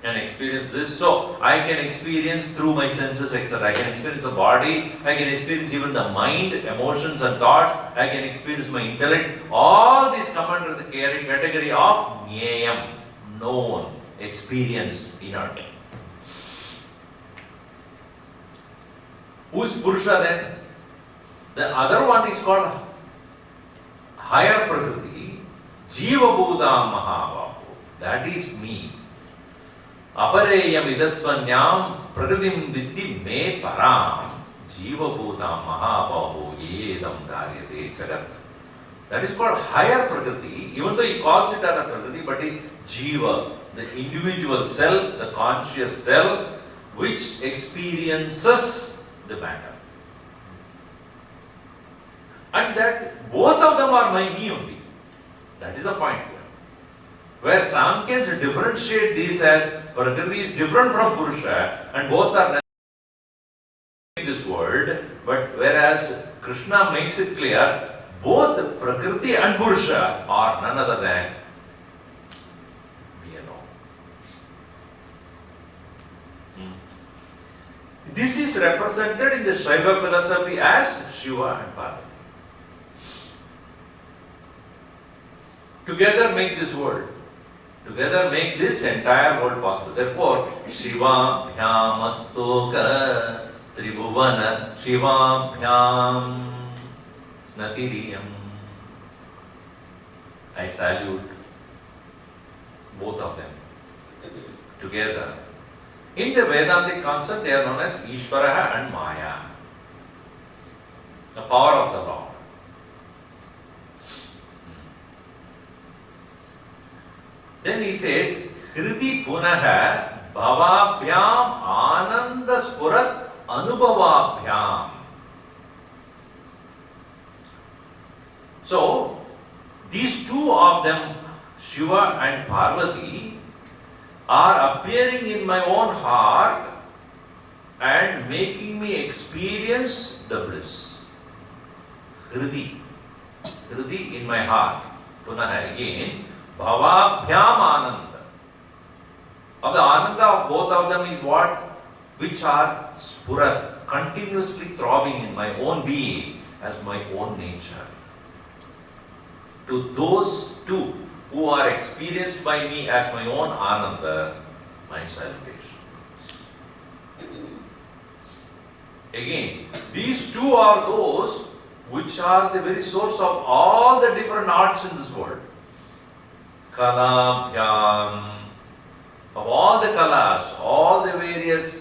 and experience this. So, I can experience through my senses, etc. I can experience the body, I can experience even the mind, emotions and thoughts, I can experience my intellect. All these come under the category of Jnayam, known, experienced, inert. Who is Purusha then? The other one is called higher Prakriti, Jiva Bhudam Mahavahu. That is me. Apareyam idasvanyam Prakritim Vitti me param Jiva Bhudam Mahavahu yedam dharyate jagat. That is called higher Prakriti, even though he calls it as a Prakriti, but it Jiva, the individual self, the conscious self, which experiences the matter. And that both of them are my me only. That is the point here. Where Sankhya's differentiate these as Prakriti is different from Purusha and both are in this world, but whereas Krishna makes it clear, both Prakriti and Purusha are none other than me alone. This is represented in the Shaiva philosophy as Shiva and Parvati. Together make this world. Together make this entire world possible. Therefore, Shiva Bhyam Astoka Tribhuvana Shiva Bhyam Natiriyam. I salute both of them together. In the Vedantic concept, they are known as Ishvaraha and Maya, the power of the Lord. Then he says, Kriti Punaha Bhavabhyam Ananda Spurat Anubhavabhyam. So, these two of them, Shiva and Parvati, are appearing in my own heart and making me experience the bliss. Kriti in my heart. Punaha again. Bhavabhyam Ananda. Of the Ananda of both of them is what? Which are Spurat, continuously throbbing in my own being as my own nature. To those two who are experienced by me as my own Ananda, my salutation. Again, these two are those which are the very source of all the different arts in this world. Kalabhyam, of all the kalas, all the various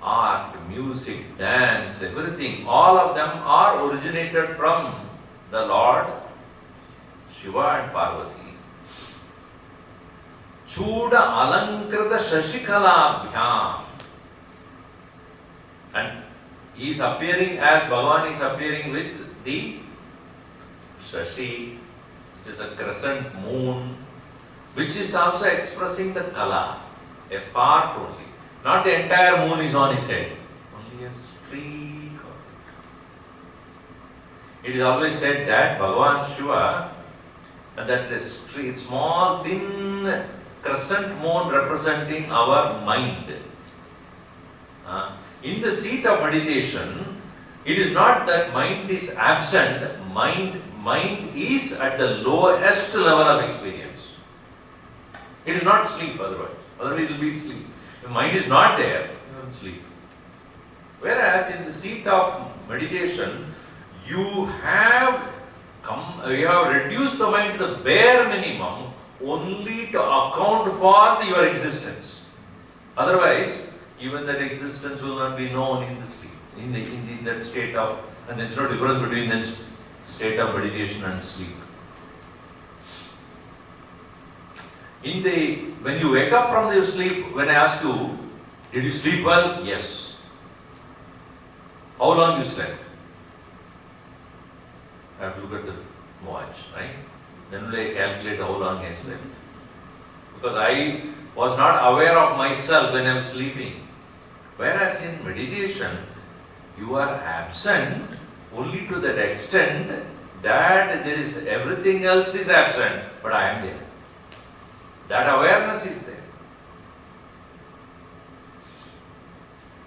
art, music, dance, everything, all of them are originated from the Lord Shiva and Parvati. Chuda alankrita shashikalabhyam. And he is appearing as Bhagavan is appearing with the Shashi, which is a crescent moon, which is also expressing the kala, a part only. Not the entire moon is on his head, only a streak of it. It is always said that Bhagavan Shiva, and that a small thin crescent moon representing our mind. In the seat of meditation, it is not that mind is absent, mind is at the lowest level of experience. It is not sleep otherwise it will be sleep. If mind is not there, you will sleep. Whereas in the seat of meditation, you have reduced the mind to the bare minimum only to account for your existence. Otherwise, even that existence will not be known in the sleep, in that state of, and there is no difference between this state of meditation and sleep. When you wake up from your sleep, when I ask you, did you sleep well? Yes. How long you slept? I have to look at the watch, right? Then will I calculate how long I slept. Because I was not aware of myself when I am sleeping. Whereas in meditation, you are absent only to that extent that there is everything else is absent, but I am there. That awareness is there.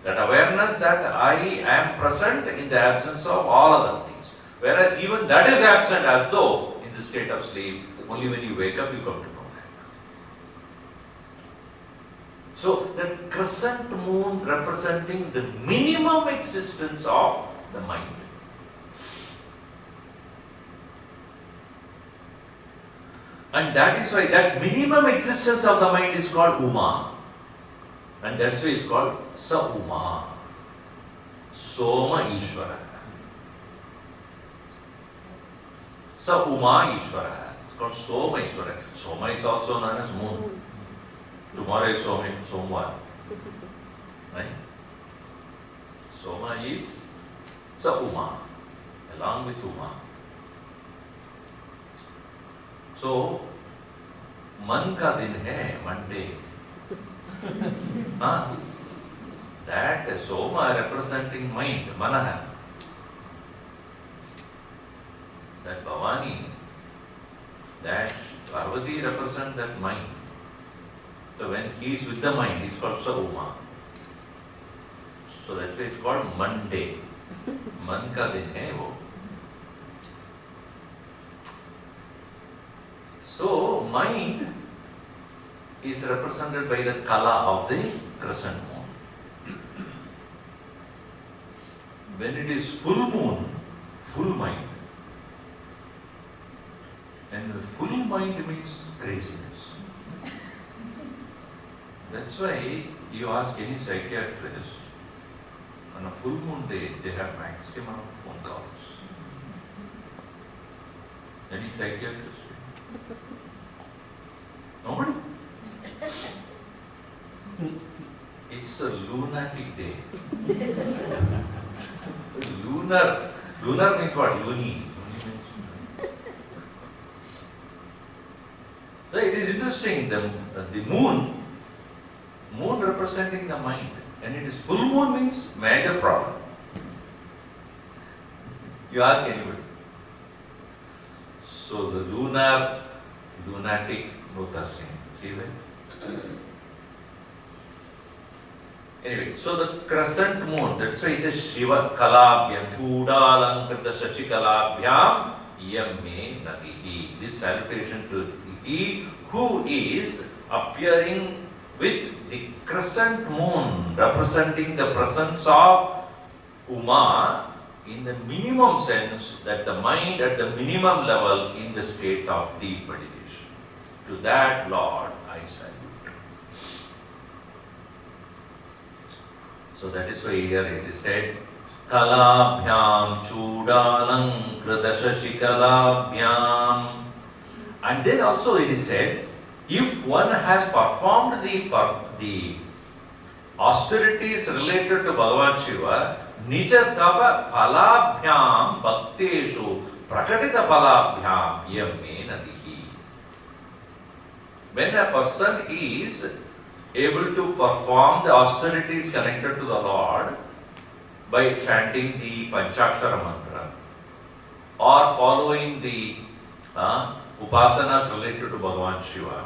That awareness that I am present in the absence of all other things. Whereas even that is absent as though in the state of sleep, only when you wake up you come to know that. So the crescent moon representing the minimum existence of the mind. And that is why that minimum existence of the mind is called Uma. And that's why it's called Sa Uma. Soma Ishwara. Sa Uma Ishwara. It's called Soma Ishwara. Soma is also known as moon. Tomorrow is Somvar. Right? Soma is Sa Uma, along with Uma. So, मन का दिन है, Monday. That Soma representing mind, Manaha. That Bhavani, that Parvati represent that mind. So when he is with the mind, he is called Sauma. So that's why it's called Monday. Man ka din hai wo. So mind is represented by the kala of the crescent moon. When it is full moon, full mind. And full mind means craziness. That's why you ask any psychiatrist, on a full moon day, they have maximum phone calls. Any psychiatrist? Nobody? It's a lunatic day. Lunar means what? Luni. So it is interesting, the moon representing the mind, and it is full moon means major problem. You ask anybody. So the lunatic, both are same. See that? Anyway, so the crescent moon, that's why he says Shiva Kalabhyam, Chudalankrita Shachi Kalabhyam, Yamme Natihi. This salutation to he who is appearing with the crescent moon, representing the presence of Uma, in the minimum sense, that the mind at the minimum level in the state of deep meditation. To that Lord I salute. So that is why here it is said, Kalabhyam Chudalang Kritashashi. And then also it is said, if one has performed the austerities related to Bhagavan Shiva, Nija Tapa Phalabhyam Bhakteshu Prakatita Phalabhyam Yamme Nadihi. When a person is able to perform the austerities connected to the Lord by chanting the Panchakshara mantra or following the upasanas related to Bhagavan Shiva,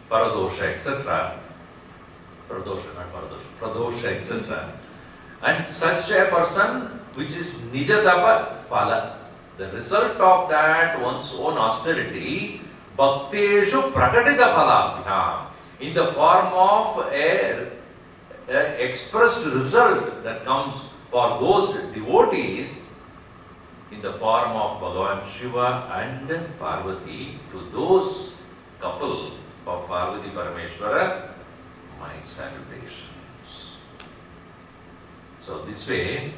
Paradosha, etc. Pradosha, etc. And such a person which is Nijatapa Phala, the result of that one's own austerity, Bhakteshu Prakatita Phalabhyam, in the form of a expressed result that comes for those devotees in the form of Bhagavan Shiva and Parvati, to those couple of Parvati Parameshwara, my salutations. So this way,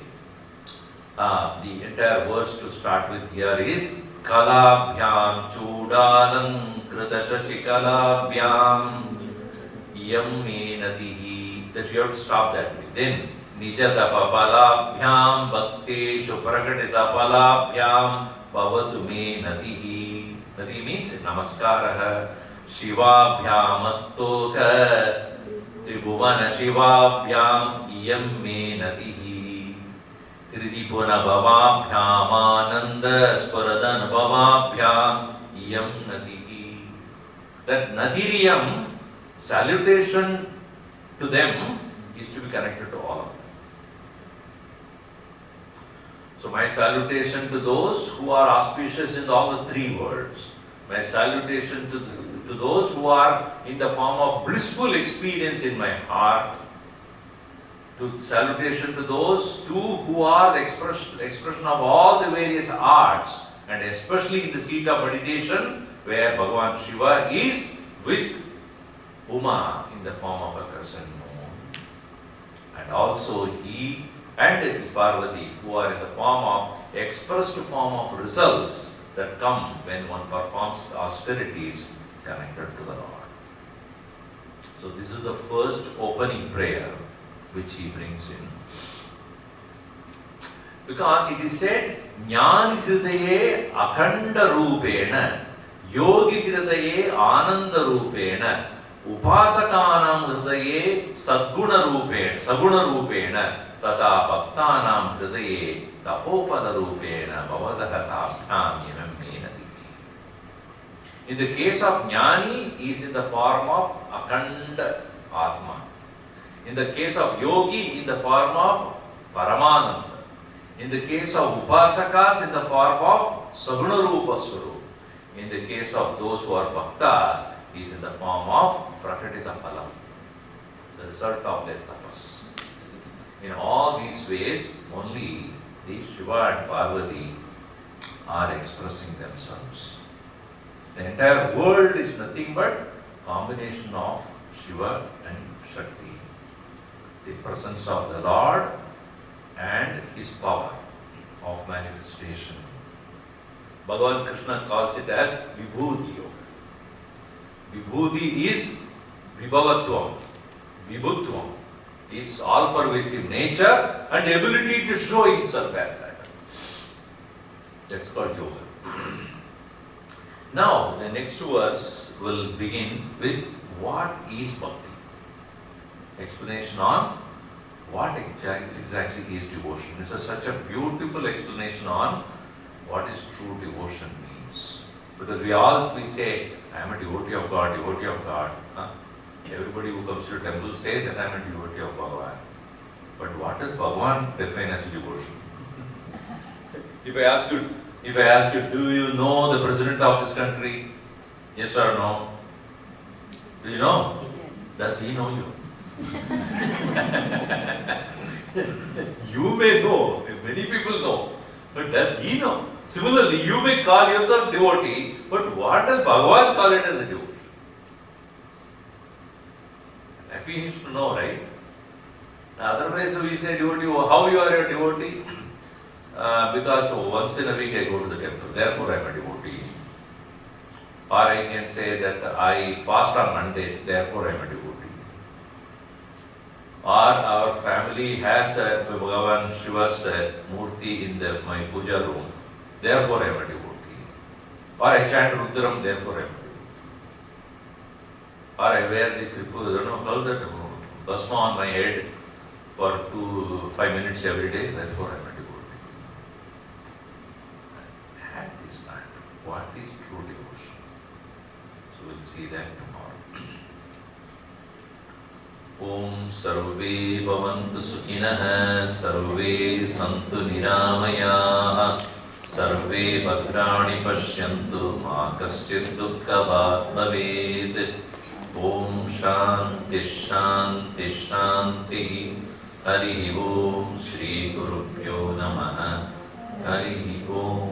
the entire verse to start with here is Kalabhyam Chudalang Kritashashi Kalabhyam Yam Menatihi. That you have to stop that way. Then Nijata Papalabhyam Bhakteshu Prakatita Palabhyam Bhavatu Menatihi. Nati means Namaskaraha. Shivabhyam Astoka Tribhuvana Shivabhyam Iyam Menatihi. Tridipuna Bhavabhyam Ananda Sparadana Bhavabhyam Iyam Natihi. That Nadiriyam, salutation to them, is to be connected to all of them. So my salutation to those who are auspicious in all the three worlds. My salutation to those who are in the form of blissful experience in my heart. To salutation to those who are the expression of all the various arts, and especially in the seat of meditation where Bhagavan Shiva is with Uma in the form of a crescent moon. And also he and his Parvati, who are in the form of expressed form of results that come when one performs the austerities connected to the Lord. So this is the first opening prayer which he brings in. Because it is said, Jnana Hridaye Akhanda Rupena, Yogi Hridaye Ananda Rupena, Upasakanam Hridaye Sadguna Rupena, Tata Bhaktanam Hridaye Tapopada Rupena, Bhavadahatabhyam Yamam Menati. In the case of Jnani, he is in the form of Akhanda Atma. In the case of Yogi, in the form of Paramananda. In the case of Upasakas, in the form of Saguna Rupa Swarup. In the case of those who are Bhaktas, he is in the form of Prakatita Phalam, the result of their tapas. In all these ways, only the Shiva and Parvati are expressing themselves. The entire world is nothing but combination of Shiva and Shakti. The presence of the Lord and his power of manifestation. Bhagavan Krishna calls it as Vibhuti Yoga. Vibhuti is Vibhavatvam, Vibhutvam, is all-pervasive nature and ability to show himself as that. That's called yoga. Now, the next verse will begin with what is bhakti. Explanation on what exactly is devotion. This is such a beautiful explanation on what is true devotion means. Because we say, I am a devotee of God, devotee of God. Huh? Everybody who comes to the temple says that I am a devotee of Bhagavan. But what does Bhagavan define as devotion? If I ask you, do you know the president of this country? Yes or no? Do you know? Yes. Does he know you? You may know, many people know, but does he know? Similarly, you may call yourself devotee, but what does Bhagavan call it as a devotee? That we used to know, right? Otherwise, we say devotee, how you are a devotee? Because once in a week I go to the temple, therefore I am a devotee. Or I can say that I fast on Mondays, therefore I am a devotee. Or our family has a Bhagavan Shiva's Murti in my puja room, therefore I am a devotee. Or I chant Rudram, therefore I am a devotee. Or I wear the all that basma on my head for 5 minutes every day, therefore I am a devotee. That is not what is true devotion. So we'll see that tomorrow. Om Sarve Bhavantu Sukhinah, Sarve Santu Niramayah, Sarve Bhadrani Pashyantu, Ma Kaschid Dukkha Bhat Bhavet. Om Shanti Shanti Shanti. Hari Om Shri Gurubhyo Namaha. Hari Om.